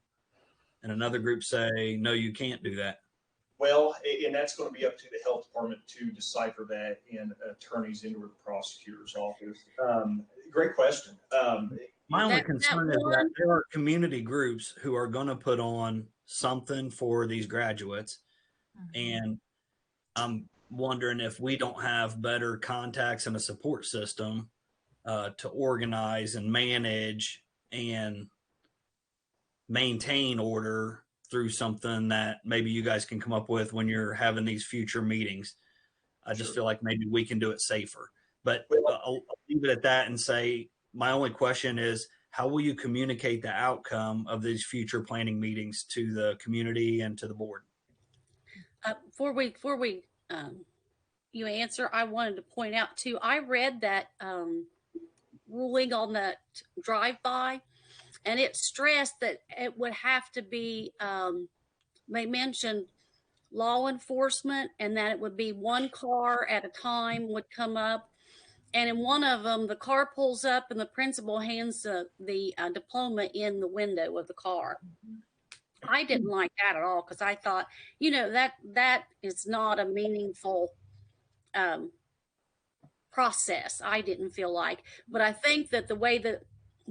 and another group say, no, you can't do that? Well, and that's going to be up to the health department to decipher that, and attorneys into the prosecutor's office. Great question. My only That concern is that one- there are community groups who are going to put on something for these graduates. And I'm wondering if we don't have better contacts and a support system to organize and manage and maintain order through something that maybe you guys can come up with when you're having these future meetings. I just feel like maybe we can do it safer. But I'll leave it at that and say, my only question is, how will you communicate the outcome of these future planning meetings to the community and to the board? Before you answer, I wanted to point out too, I read that ruling on that drive-by, and it stressed that it would have to be, they mentioned law enforcement, and that it would be one car at a time would come up. And in one of them, the car pulls up and the principal hands the diploma in the window of the car. I didn't like that at all, because I thought, that is not a meaningful process. I didn't feel like, but I think that the way that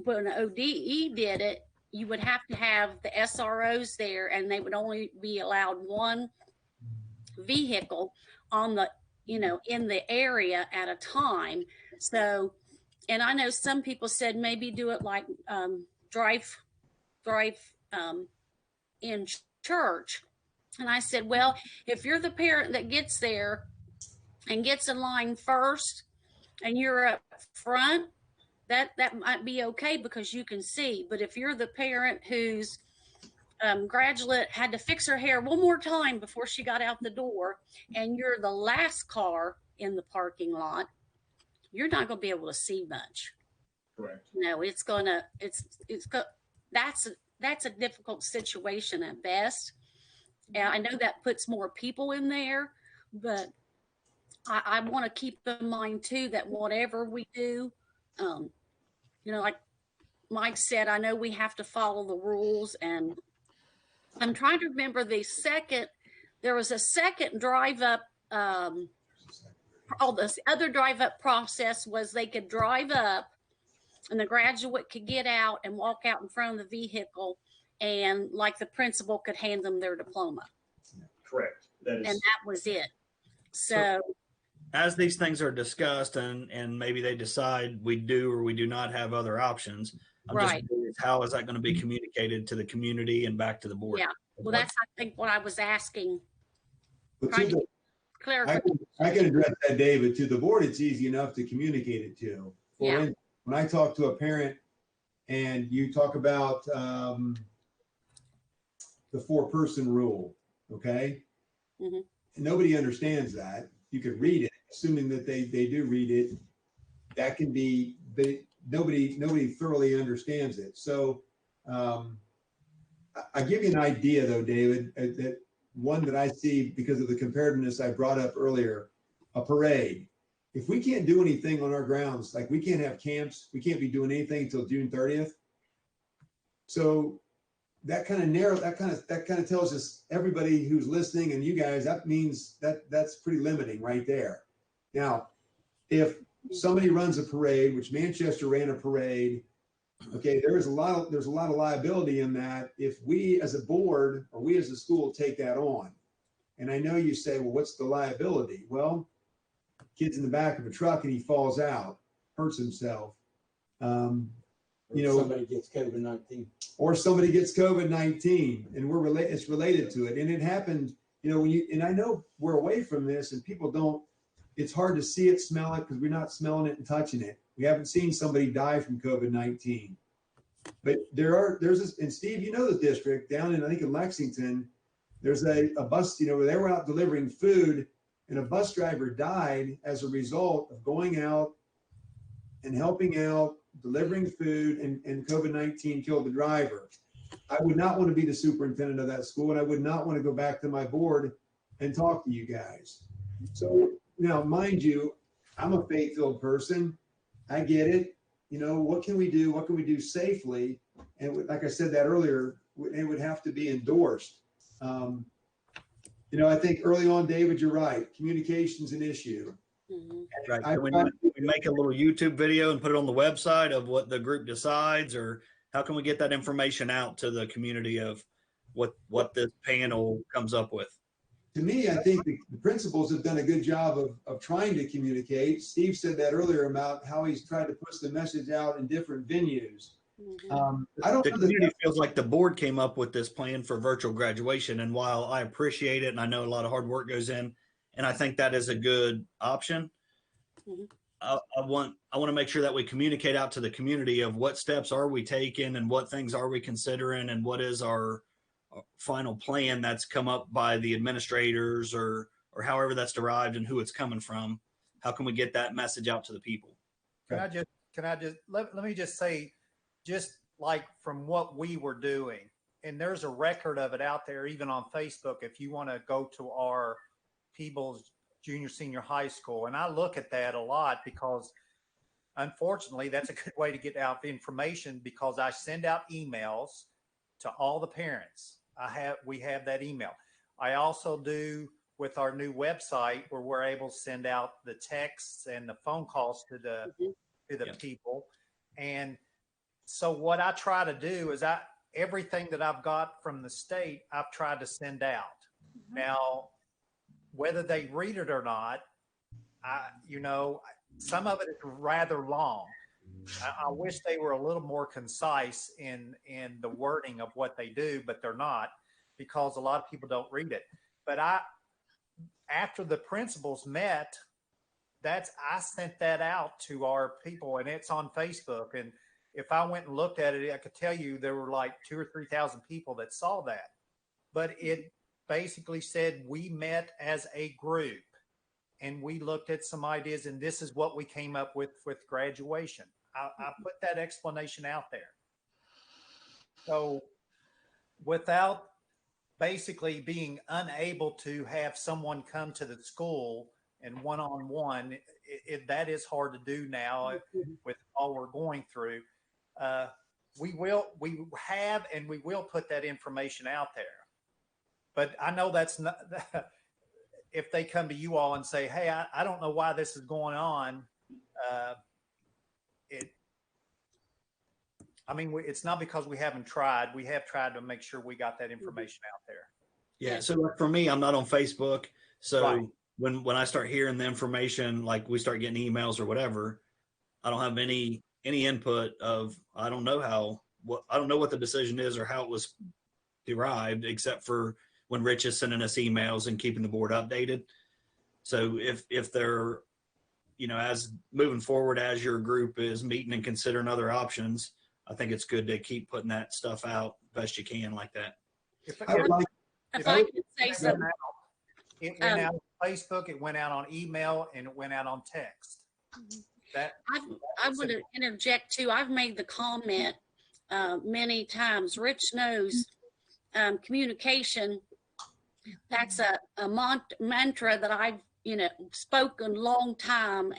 when ODE did it, you would have to have the SROs there, and they would only be allowed one vehicle on the, in the area at a time. So, and I know some people said maybe do it like drive in church. And I said, well, if you're the parent that gets there and gets in line first and you're up front, that might be okay because you can see. But if you're the parent whose graduate had to fix her hair one more time before she got out the door, and you're the last car in the parking lot, you're not going to be able to see much. Correct. That's a difficult situation at best. And I know that puts more people in there, but I want to keep in mind too that whatever we do, like Mike said, I know we have to follow the rules, and I'm trying to remember there was a second drive up. This other drive up process was they could drive up and the graduate could get out and walk out in front of the vehicle, and like the principal could hand them their diploma. Correct. And that was it. So as these things are discussed and maybe they decide we do or we do not have other options, I'm Right. just curious, how is that going to be communicated to the community and back to the board? Yeah. Well, that's, I think, what I was asking. But Trying to to the, clarify. I can address that, David. To the board, it's easy enough to communicate it to. For Yeah. instance, when I talk to a parent and you talk about the 4-person rule, okay? Mhm. Nobody understands that. You can read it, assuming that they do read it. That can be, nobody thoroughly understands it. So I give you an idea though, David, that one that I see because of the comparativeness I brought up earlier, a parade. If we can't do anything on our grounds, like we can't have camps, we can't be doing anything until June 30th. So that kind of tells us, everybody who's listening and you guys, that means that's pretty limiting right there. Now, if somebody runs a parade, which Manchester ran a parade, okay, there's a lot of liability in that if we as a board or we as a school take that on. And I know you say, well, what's the liability? Well, kid's in the back of a truck and he falls out, hurts himself. You know, somebody gets COVID-19. Or somebody gets COVID-19 and it's related to it. And it happened, you know, and I know we're away from this and people don't, it's hard to see it, smell it, because we're not smelling it and touching it. We haven't seen somebody die from COVID-19. But and Steve, you know the district down in, I think in Lexington, there's a bus, you know, where they were out delivering food and a bus driver died as a result of going out and helping out, delivering food, and COVID-19 killed the driver. I would not want to be the superintendent of that school, and I would not want to go back to my board and talk to you guys. So now, mind you, I'm a faith-filled person. I get it. You know, what can we do? What can we do safely? And like I said that earlier, it would have to be endorsed. You know, I think early on, David, you're right. Communication's an issue. Mhm. Right. So we make a little YouTube video and put it on the website of what the group decides, or how can we get that information out to the community of what this panel comes up with? To me, I think the principals have done a good job of trying to communicate. Steve said that earlier about how he's tried to push the message out in different venues. Mhm. I don't The know community that, feels like the board came up with this plan for virtual graduation. And while I appreciate it, and I know a lot of hard work goes in, and I think that is a good option, Mhm. I want to make sure that we communicate out to the community of what steps are we taking and what things are we considering and what is our final plan that's come up by the administrators or however that's derived and who it's coming from. How can we get that message out to the people? Can I just let me just say, just like from what we were doing, and there's a record of it out there, even on Facebook, if you want to go to our Peebles Junior Senior High School. And I look at that a lot because unfortunately that's a good way to get out the information, because I send out emails to all the parents. We have that email. I also do with our new website where we're able to send out the texts and the phone calls to the Yeah. people. And so what I try to do is everything that I've got from the state, I've tried to send out. Now, whether they read it or not, some of it is rather long. I wish they were a little more concise in the wording of what they do, but they're not, because a lot of people don't read it. But after the principals met, I sent that out to our people, and it's on Facebook. And if I went and looked at it, I could tell you there were like 2,000 or 3,000 people that saw that. But it basically said we met as a group and we looked at some ideas, and this is what we came up with graduation. I put that explanation out there. So without basically being unable to have someone come to the school and one-on-one, that is hard to do now with all we're going through. We have and we will put that information out there. But I know that's not, if they come to you all and say, hey, I don't know why this is going on. It's not because we haven't tried. We have tried to make sure we got that information out there. Yeah. So like for me, I'm not on Facebook. So Right. when I start hearing the information, like we start getting emails or whatever, I don't have any input of, I don't know what the decision is or how it was derived, except for when Rich is sending us emails and keeping the board updated. So if they're, as moving forward, as your group is meeting and considering other options, I think it's good to keep putting that stuff out best you can like that. I would like, If I could say It something, went out on Facebook, it went out on email, and it went out on text. That I want to interject too. I've made the comment many times. Rich knows communication. That's a mantra that I've spoken long time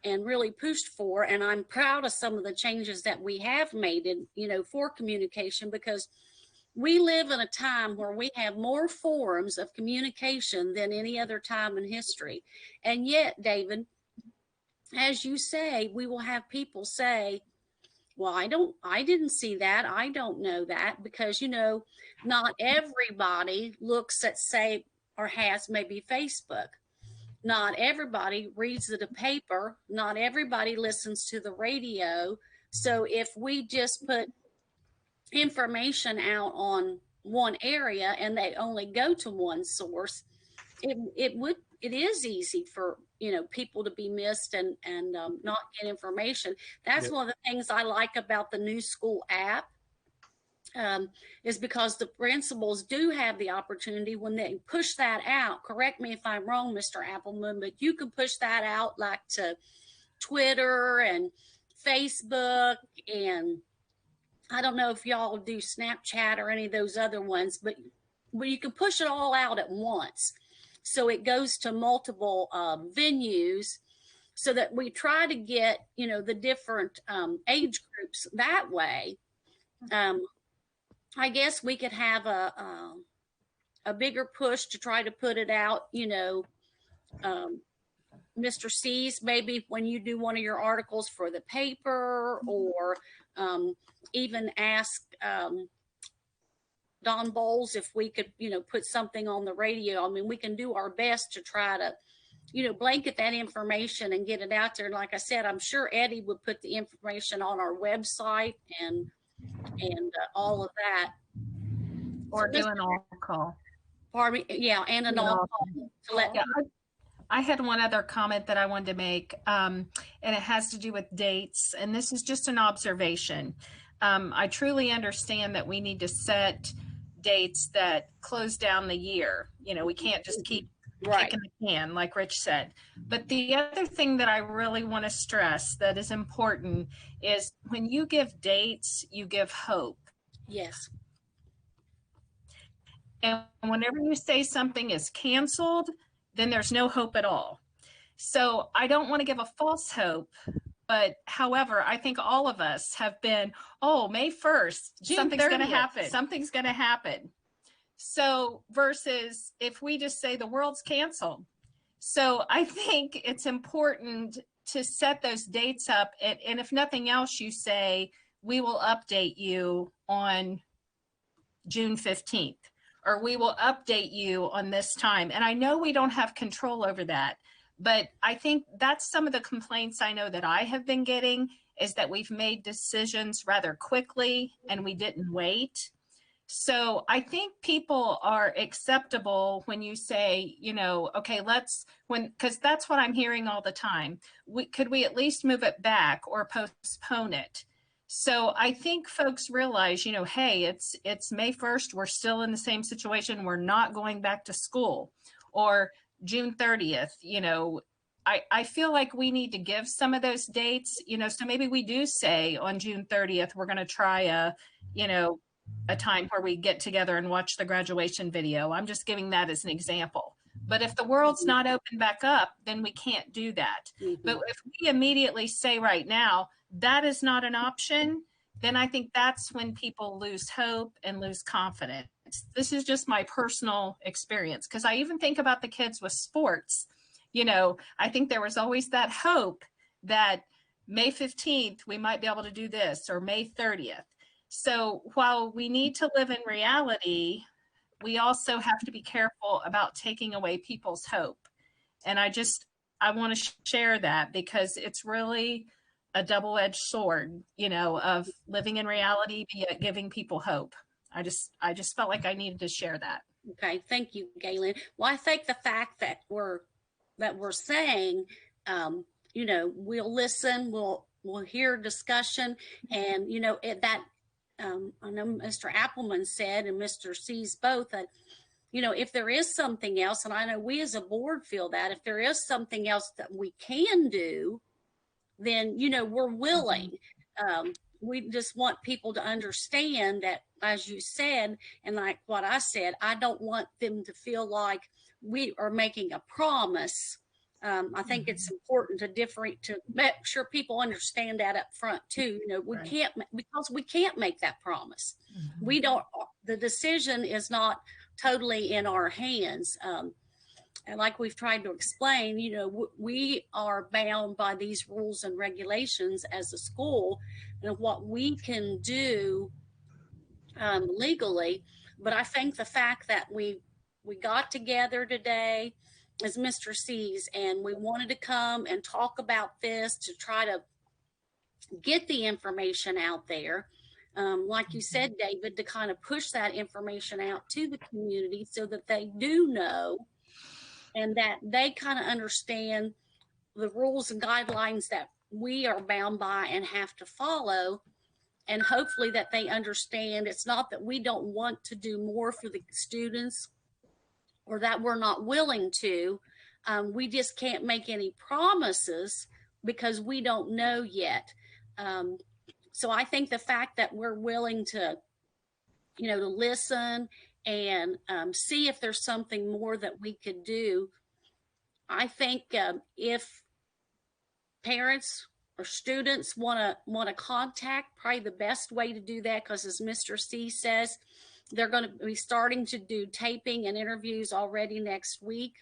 and really pushed for. And I'm proud of some of the changes that we have made in for communication, because we live in a time where we have more forms of communication than any other time in history. And yet, David, as you say, we will have people say, well, I didn't see that. I don't know that, because, not everybody looks at, say, or has maybe Facebook. Not everybody reads the paper. Not everybody listens to the radio. So if we just put information out on one area and they only go to one source, it is easy for people to be missed and not get information. That's one of the things I like about the New School app, is because the principals do have the opportunity when they push that out. Correct me if I'm wrong, Mr. Appleman, but you can push that out like to Twitter and Facebook, and I don't know if y'all do Snapchat or any of those other ones, but you can push it all out at once. So it goes to multiple venues, so that we try to get, the different age groups that way. I guess we could have a bigger push to try to put it out, Mr. C's, maybe when you do one of your articles for the paper, or even ask Don Bowles if we could, put something on the radio. I mean, we can do our best to try to, blanket that information and get it out there. And like I said, I'm sure Eddie would put the information on our website and all of that. Or do an all call. Pardon me? Yeah, and an all call to let Yeah, I had one other comment that I wanted to make, and it has to do with dates. And this is just an observation. I truly understand that we need to set dates that close down the year. We can't just keep kicking the can, like Rich said. But the other thing that I really want to stress that is important is when you give dates, you give hope. Yes. And whenever you say something is canceled, then there's no hope at all. So I don't want to give a false hope, but however, I think all of us have been, May 1st, something's going to happen. Something's going to happen. So versus if we just say the world's canceled. So I think it's important to set those dates up. And if nothing else, you say, we will update you on June 15th. Or we will update you on this time. And I know we don't have control over that, but I think that's some of the complaints I know that I have been getting, is that we've made decisions rather quickly and we didn't wait. So I think people are acceptable when you say, okay, because that's what I'm hearing all the time. Could we at least move it back or postpone it? So I think folks realize, hey, it's May 1st. We're still in the same situation. We're not going back to school. Or June 30th, I feel like we need to give some of those dates, so maybe we do say on June 30th, we're going to try a time where we get together and watch the graduation video. I'm just giving that as an example. But if the world's not open back up, then we can't do that. Mm-hmm. But if we immediately say right now, that is not an option, then I think that's when people lose hope and lose confidence. This is just my personal experience, because I even think about the kids with sports. I think there was always that hope that May 15th, we might be able to do this, or May 30th. So while we need to live in reality, we also have to be careful about taking away people's hope. And I want to share that, because it's really a double-edged sword, you know, of living in reality, yet giving people hope. I just felt like I needed to share that. Okay, thank you, Galen. Well, I think the fact that we're saying, you know, we'll listen, we'll hear discussion, and you know that I know Mr. Appleman said and Mr. C's both that, you know, if there is something else, and I know we as a board feel that if there is something else that we can do, then you know we're willing. We just want people to understand that, as you said, and like what I said, I don't want them to feel like we are making a promise. I think it's important to make sure people understand that up front too. You know, we can't, because we can't make that promise. We don't, the decision is not totally in our hands. And like we've tried to explain, you know, we are bound by these rules and regulations as a school and what we can do legally. But I think the fact that we got together today as Mr. C's and we wanted to come and talk about this to try to get the information out there. Like you said, David, to kind of push that information out to the community so that they do know and that they kind of understand the rules and guidelines that we are bound by and have to follow. And hopefully that they understand it's not that we don't want to do more for the students or that we're not willing to. We just can't make any promises because we don't know yet. So I think the fact that we're willing to, you know, to listen and see if there's something more that we could do. I think if parents or students want to contact, probably the best way to do that, because as Mr. C says, they're going to be starting to do taping and interviews already next week.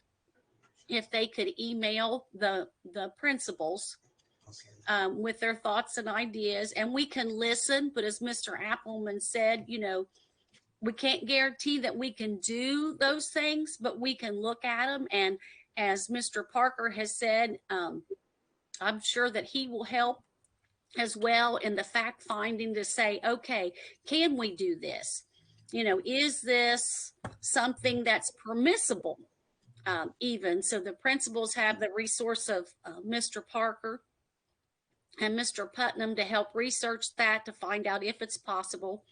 If they could email the principals with their thoughts and ideas, and we can listen. But as Mr. Appleman said, you know, we can't guarantee that we can do those things, but we can look at them. And as Mr. Parker has said, I'm sure that he will help as well in the fact finding to say, okay, can we do this? You know, is this something that's permissible? Even so, the principals have the resource of Mr. Parker and Mr. Putnam to help research that to find out if it's possible.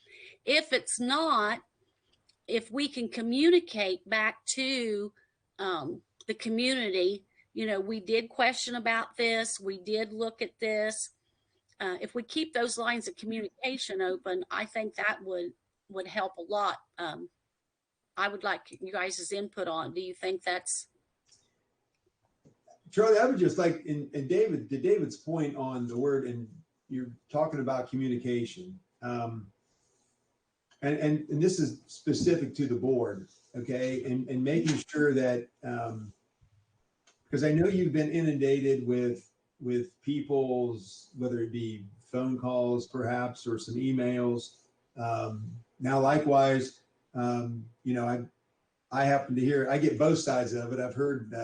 If it's not, if we can communicate back to the community, you know, we did question about this, we did look at this. If we keep those lines of communication open, I think that would help a lot. I would like you guys' input on. Do you think that's? Charlie, I would just like, and David, to David's point on the word, and you're talking about communication. And this is specific to the board, okay? And making sure that, because I know you've been inundated with people's, whether it be phone calls perhaps, or some emails. Now, likewise, you know, I happen to hear, I get both sides of it. I've heard,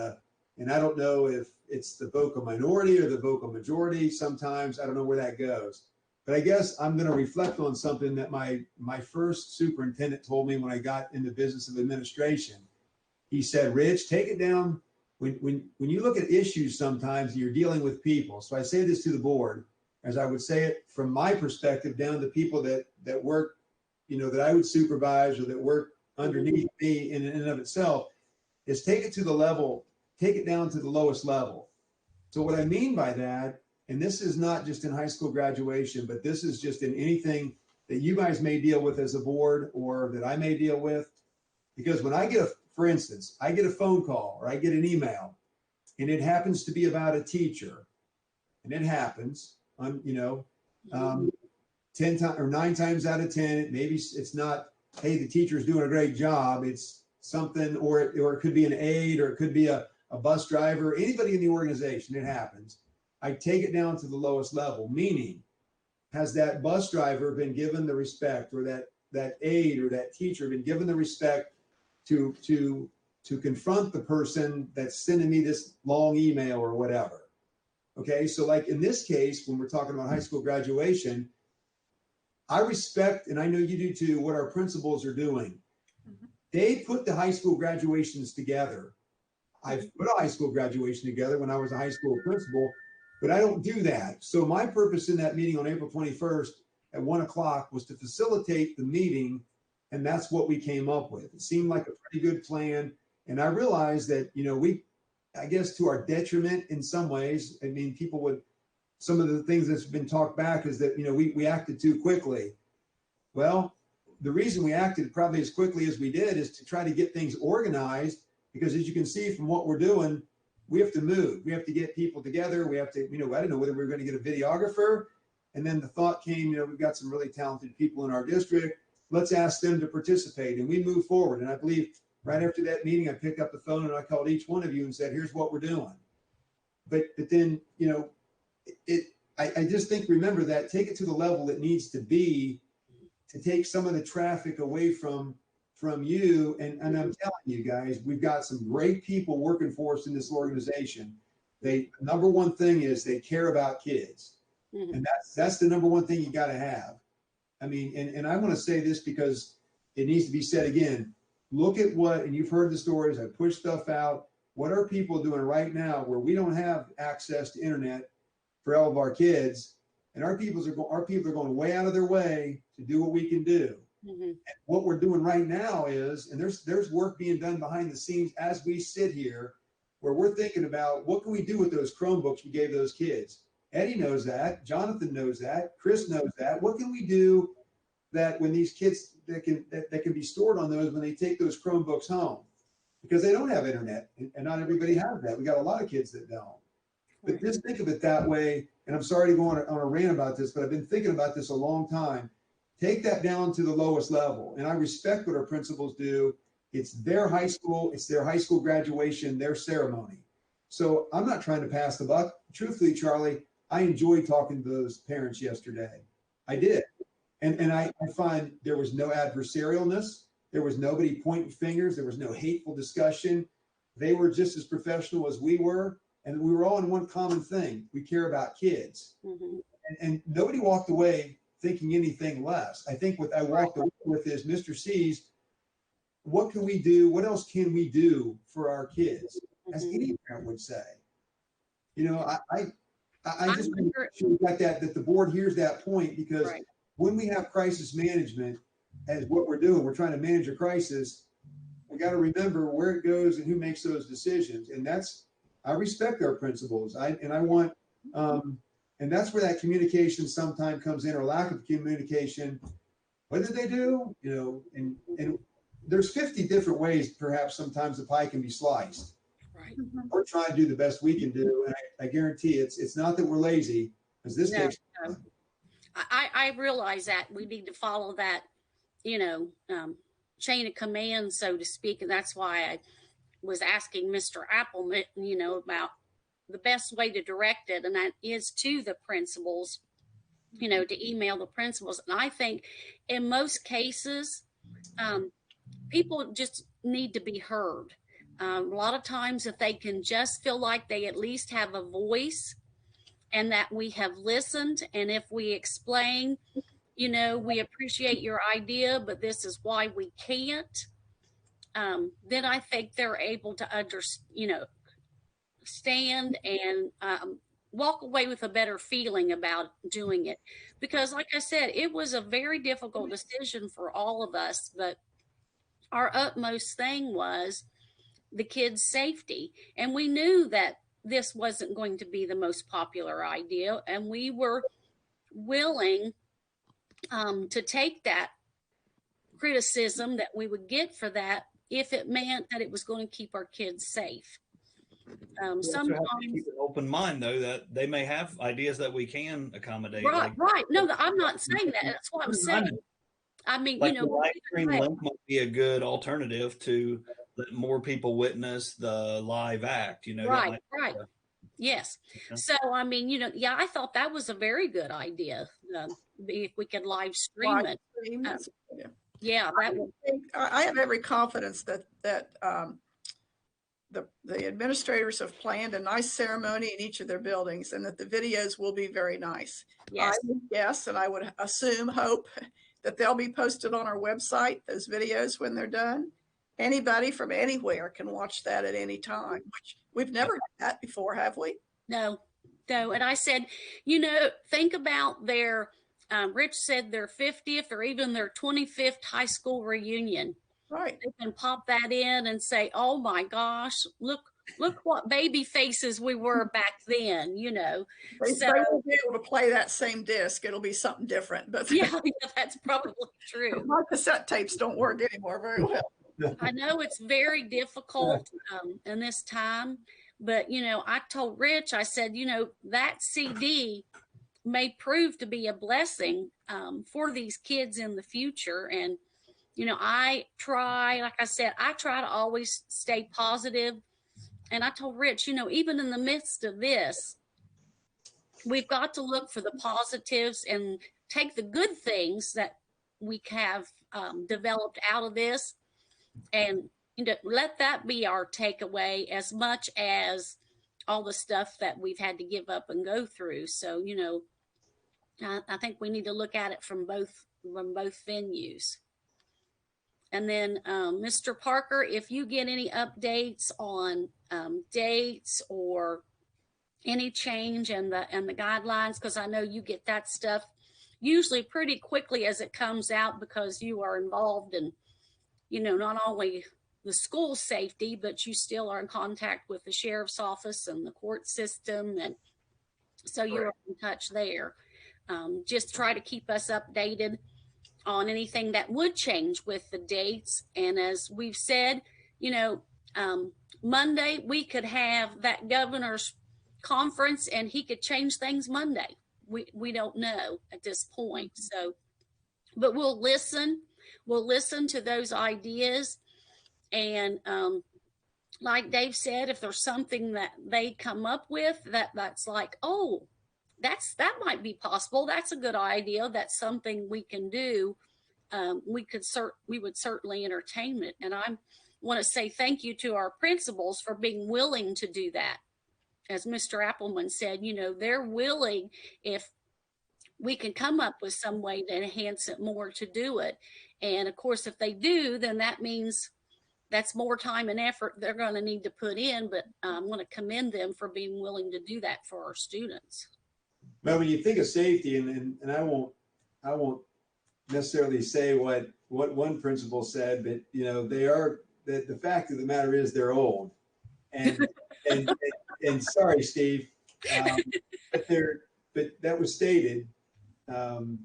and I don't know if it's the vocal minority or the vocal majority. Sometimes I don't know where that goes, but I guess I'm going to reflect on something that my first superintendent told me when I got in the business of administration. He said, Rich, take it down. When you look at issues, sometimes you're dealing with people. So I say this to the board, as I would say it from my perspective, down to people that work, you know, that I would supervise or that work underneath me in and of itself, is take it to the level, take it down to the lowest level. So what I mean by that, and this is not just in high school graduation, but this is just in anything that you guys may deal with as a board or that I may deal with. Because when I get for instance, I get a phone call or I get an email and it happens to be about a teacher, and it happens on, you know, 10 times or 9 times out of 10, maybe it's not, hey, the teacher's doing a great job. It's something, or it could be an aide, or it could be a bus driver, anybody in the organization, it happens. I take it down to the lowest level, meaning, has that bus driver been given the respect, or that aide or that teacher been given the respect to confront the person that's sending me this long email or whatever? Okay, so like in this case, when we're talking about high school graduation, I respect, and I know you do too, what our principals are doing. They put the high school graduations together. I've put a high school graduation together when I was a high school principal, but I don't do that. So my purpose in that meeting on April 21st at 1 o'clock was to facilitate the meeting, and that's what we came up with. It seemed like a pretty good plan, and I realized that, you know, I guess to our detriment in some ways, I mean, some of the things that's been talked back is that, you know, we acted too quickly. Well, the reason we acted probably as quickly as we did is to try to get things organized, because as you can see from what we're doing, we have to move. We have to get people together. We have to, you know, I don't know whether we were going to get a videographer. And then the thought came, you know, we've got some really talented people in our district. Let's ask them to participate. And we move forward. And I believe right after that meeting, I picked up the phone and I called each one of you and said, here's what we're doing. But then, you know, I just think, remember that, take it to the level it needs to be to take some of the traffic away from you. And I'm telling you guys, we've got some great people working for us in this organization. Number one thing is they care about kids. And that's the number one thing you got to have. I mean, and I want to say this because it needs to be said again. Look at what, and you've heard the stories, I push stuff out. What are people doing right now where we don't have access to internet for all of our kids? And our people are going way out of their way to do what we can do. And what we're doing right now is, and there's work being done behind the scenes as we sit here, where we're thinking about what can we do with those Chromebooks we gave those kids. Eddie knows that. Jonathan knows that. Chris knows that. What can we do that when these kids that can be stored on those when they take those Chromebooks home? Because they don't have internet, and not everybody has that. We got a lot of kids that don't. But just think of it that way. And I'm sorry to go on a rant about this, but I've been thinking about this a long time. Take that down to the lowest level. And I respect what our principals do. It's their high school. It's their high school graduation, their ceremony. So I'm not trying to pass the buck. Truthfully, Charlie, I enjoyed talking to those parents yesterday. I did. And I find there was no adversarialness. There was nobody pointing fingers. There was no hateful discussion. They were just as professional as we were. And we were all in one common thing. We care about kids. And nobody walked away thinking anything less. I think what I walked away with is, Mr. C's, what can we do? What else can we do for our kids? As any parent would say. You know, I just make sure that the board hears that point, because when we have crisis management as what we're doing, we're trying to manage a crisis. We got to remember where it goes and who makes those decisions. And I respect our principals. And that's where that communication sometimes comes in, or lack of communication. What did they do? You know, and there's 50 different ways, perhaps sometimes the pie can be sliced. We're trying to do the best we can do. And I guarantee it's not that we're lazy, because this takes time. I realize that we need to follow that, you know, chain of command, so to speak. And that's why I was asking Mr. Appleman, you know, about the best way to direct it. And that is to the principals, you know, to email the principals. And I think in most cases, people just need to be heard. A lot of times, if they can just feel like they at least have a voice and that we have listened, and if we explain, you know, we appreciate your idea, but this is why we can't, then I think they're able to stand and walk away with a better feeling about doing it. Because like I said, it was a very difficult decision for all of us, but our utmost thing was the kids' safety. And we knew that this wasn't going to be the most popular idea, and we were willing to take that criticism that we would get for that if it meant that it was going to keep our kids safe. Sometimes keep an open mind, though, that they may have ideas that we can accommodate. Right. No, I'm not saying that. That's what I'm saying. I mean, like, you know, the live stream link might be a good alternative to let more people witness the live act, you know. Right. Yes. Okay. So, I mean, you know, yeah, I thought that was a very good idea. If we could live stream it. Yeah, that would. I have every confidence that the administrators have planned a nice ceremony in each of their buildings and that the videos will be very nice. Yes. I would guess, and I would hope that they'll be posted on our website, those videos when they're done. Anybody from anywhere can watch that at any time, which we've never done that before, have we? No. And I said, think about their, Rich said their 50th or even their 25th high school reunion. Right. They can pop that in and say, oh my gosh, look what baby faces we were back then, They So won't be able to play that same disc. It'll be something different, but yeah, that's probably true. my cassette tapes don't work anymore very well. I know it's very difficult in this time, but I told Rich, I said, that CD may prove to be a blessing for these kids in the future. And I try, like I said, I try to always stay positive. And I told Rich, even in the midst of this, we've got to look for the positives and take the good things that we have developed out of this and let that be our takeaway as much as all the stuff that we've had to give up and go through. So, I think we need to look at it from both venues. And then, Mr. Parker, if you get any updates on dates or any change in the guidelines, because I know you get that stuff usually pretty quickly as it comes out because you are involved in, not only the school safety, but you still are in contact with the sheriff's office and the court system. And so you're in touch there. Just try to keep us updated on anything that would change with the dates. And as we've said, Monday we could have that governor's conference and he could change things Monday. We don't know at this point. So, but we'll listen to those ideas. And like Dave said, if there's something that they come up with that's like, oh, that might be possible. That's a good idea. That's something we can do. We would certainly entertain it. And I want to say thank you to our principals for being willing to do that. As Mr. Appleman said, they're willing if we can come up with some way to enhance it more to do it. And of course, if they do, then that means that's more time and effort they're going to need to put in. But I want to commend them for being willing to do that for our students. Well, when you think of safety, and I won't necessarily say what one principal said, but the fact of the matter is they're old, and sorry, Steve, but that was stated, and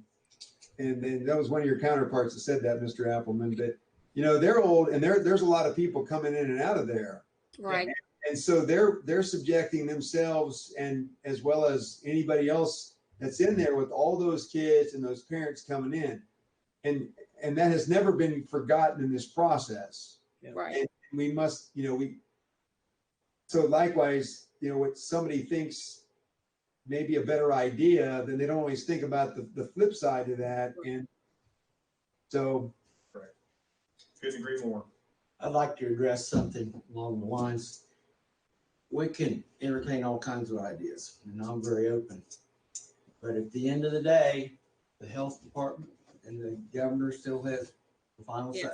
then that was one of your counterparts that said that, Mr. Appleman. But they're old, and there's a lot of people coming in and out of there, right? And so they're subjecting themselves, and as well as anybody else that's in there with all those kids and those parents coming in, and that has never been forgotten in this process. Right. And we must, so likewise, what somebody thinks may be a better idea, then they don't always think about the flip side of that. And so. Right. Couldn't agree more. I'd like to address something along the lines. We can entertain all kinds of ideas, and I'm very open. But at the end of the day, the health department and the governor still has the final say.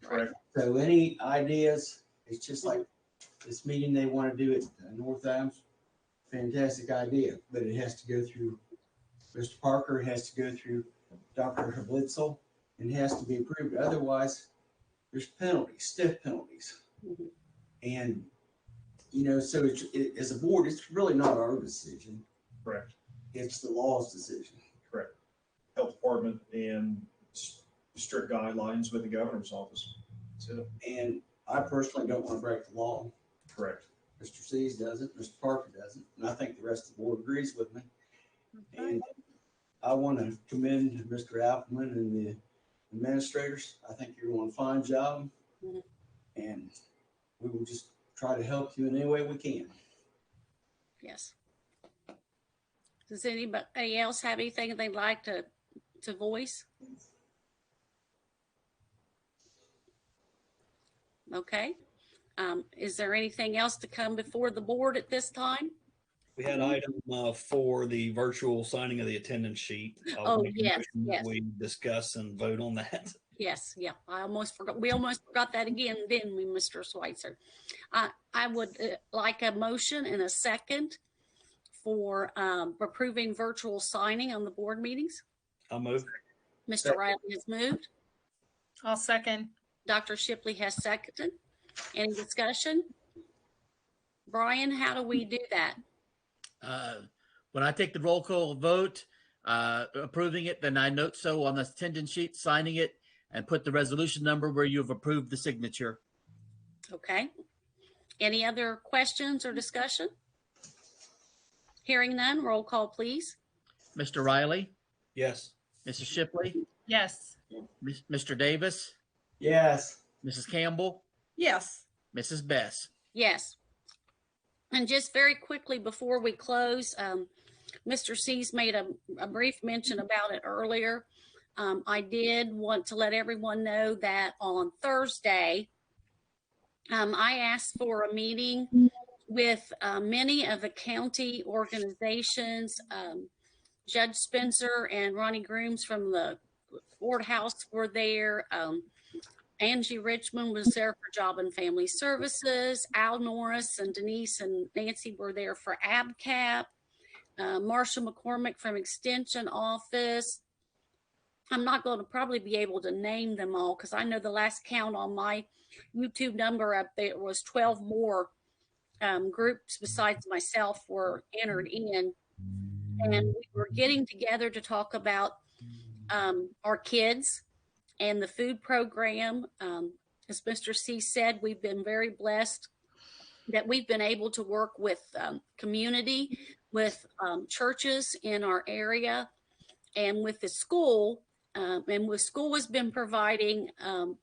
Correct. So any ideas, it's just like this meeting they want to do at North Adams, fantastic idea, but it has to go through Mr. Parker, it has to go through Dr. Blitzel, and it has to be approved. Otherwise, there's penalties, stiff penalties. Mm-hmm. And so as a board, it's really not our decision. Correct. It's the law's decision. Correct. Health department and strict guidelines with the governor's office. That's it. And I personally don't want to break the law. Correct. Mr. Seas doesn't, Mr. Parker doesn't, and I think the rest of the board agrees with me. And I want to commend Mr. Appleman and the administrators. I think you're doing a fine job, and we will just try to help you in any way we can. Yes. Does anybody else have anything they'd like to voice? Okay. Is there anything else to come before the board at this time? We had item for the virtual signing of the attendance sheet. Oh, Make a yes, motion that yes. We discuss and vote on that. Yes, yeah, I almost forgot. We almost forgot that again, didn't we, Mr. Schweitzer? I would like a motion and a second for approving virtual signing on the board meetings. I'll move. Mr. Riley has moved. I'll second. Dr. Shipley has seconded. Any discussion? Brian, how do we do that? When I take the roll call vote, approving it, then I note so on the attendance sheet, signing it, and put the resolution number where you have approved the signature. Okay. Any other questions or discussion? Hearing none, roll call, please. Mr. Riley, Yes. Mrs. Shipley, Yes. Mr. Davis, Yes. Mrs. Campbell, Yes. Mrs. Bess. Yes. And just very quickly before we close, Mr. C's made a brief mention about it earlier. I did want to let everyone know that on Thursday, I asked for a meeting with many of the county organizations. Judge Spencer and Ronnie Grooms from the courthouse were there. Angie Richmond was there for Job and Family Services. Al Norris and Denise and Nancy were there for ABCAP. Marsha McCormick from Extension Office. I'm not going to probably be able to name them all because I know the last count on my YouTube number up there was 12 more groups besides myself were entered in. And we were getting together to talk about our kids and the food program. As Mr. C said, we've been very blessed that we've been able to work with community, with churches in our area, and with the school. And with school has been providing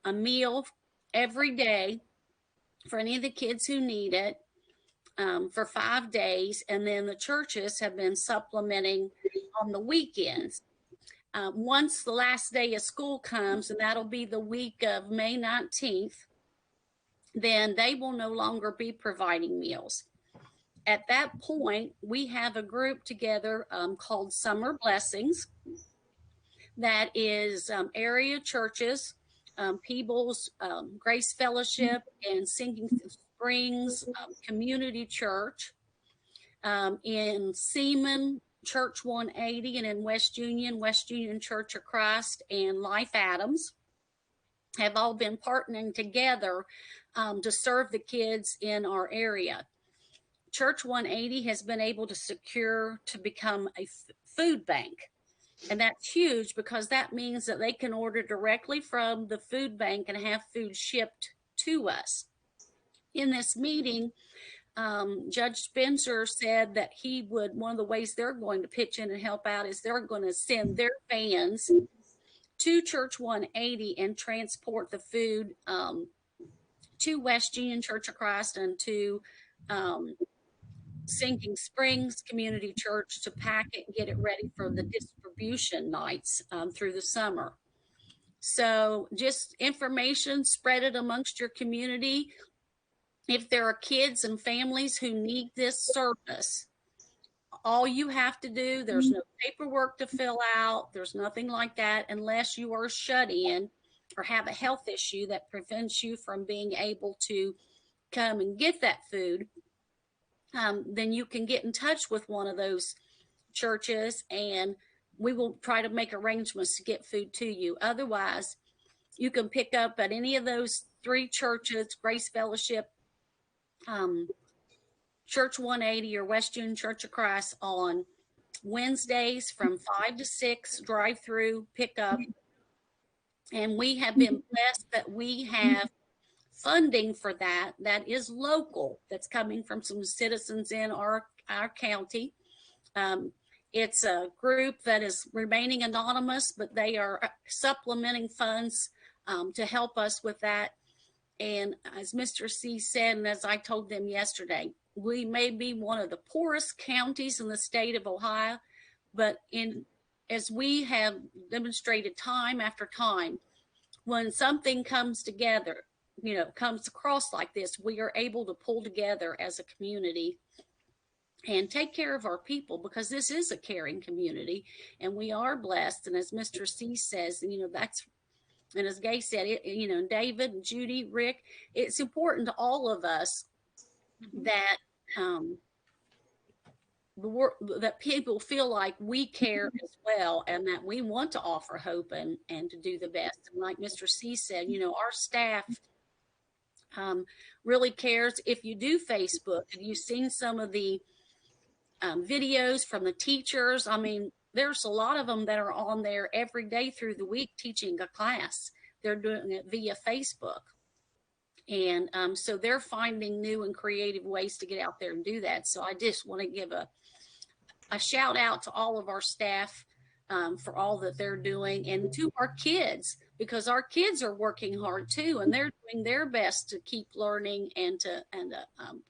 a meal every day for any of the kids who need it for 5 days. And then the churches have been supplementing on the weekends. Once the last day of school comes, and that'll be the week of May 19th, then they will no longer be providing meals. At that point, we have a group together called Summer Blessings that is area churches, Peebles, Grace Fellowship, and Sinking Springs Community Church, in Seaman, Church 180, and in West Union Church of Christ, and Life Adams have all been partnering together to serve the kids in our area. Church 180 has been able to secure to become a food bank. And that's huge because that means that they can order directly from the food bank and have food shipped to us. In this meeting, Judge Spencer said that one of the ways they're going to pitch in and help out is they're going to send their vans to Church 180 and transport the food to West Union Church of Christ and to Sinking Springs Community Church to pack it and get it ready for the distribution nights through the summer. So just information, spread it amongst your community. If there are kids and families who need this service, all you have to do, there's no paperwork to fill out. There's nothing like that unless you are shut in or have a health issue that prevents you from being able to come and get that food. Then you can get in touch with one of those churches and we will try to make arrangements to get food to you. Otherwise, you can pick up at any of those 3 churches, Grace Fellowship, Church 180 or West Union Church of Christ on Wednesdays from 5 to 6, drive through, pick up. And we have been blessed that we have funding for that is local, that's coming from some citizens in our county. It's a group that is remaining anonymous, but they are supplementing funds to help us with that. And as Mr. C said, and as I told them yesterday, we may be one of the poorest counties in the state of Ohio, but as we have demonstrated time after time, when something comes together, comes across like this, we are able to pull together as a community and take care of our people, because this is a caring community and we are blessed. And as Mr. C says, and as Gay said, David and Judy, Rick, it's important to all of us that that people feel like we care as well, and that we want to offer hope and to do the best. And like Mr. C said, our staff really cares. If you do Facebook, have you seen some of the videos from the teachers? I mean, there's a lot of them that are on there every day through the week teaching a class. They're doing it via Facebook. And so they're finding new and creative ways to get out there and do that. So I just want to give a shout out to all of our staff for all that they're doing, and to our kids, because our kids are working hard too, and they're doing their best to keep learning and to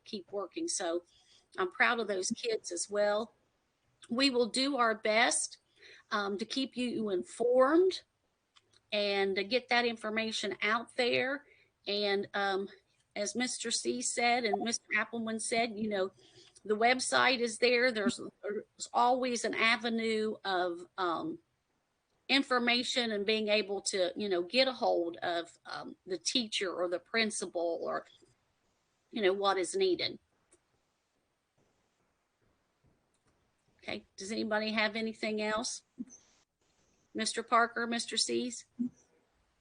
keep working. So I'm proud of those kids as well. We will do our best to keep you informed and to get that information out there. And as Mr. C said and Mr. Appleman said, the website is there. There's always an avenue of information and being able to, get a hold of the teacher or the principal, or, what is needed. Okay. Does anybody have anything else? Mr. Parker, Mr. C's?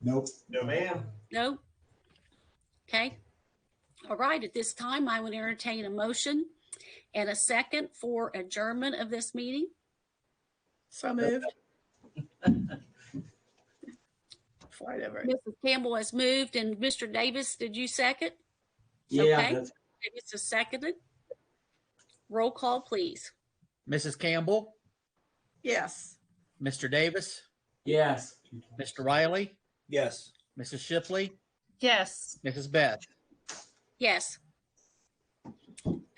Nope. No, ma'am. Nope. Okay. All right. At this time, I would entertain a motion and a second for adjournment of this meeting. So moved. Fight over it. Mrs. Campbell has moved, and Mr. Davis, did you second? Yeah, Okay. that's- Davis is seconded. Roll call, please. Mrs. Campbell, Yes. Mr. Davis, yes. Mr. Riley, Yes. Mrs. Shipley, Yes. Mrs. Beth. Yes.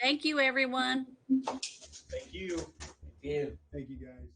Thank you, everyone. Thank you. Yeah. Thank you, guys.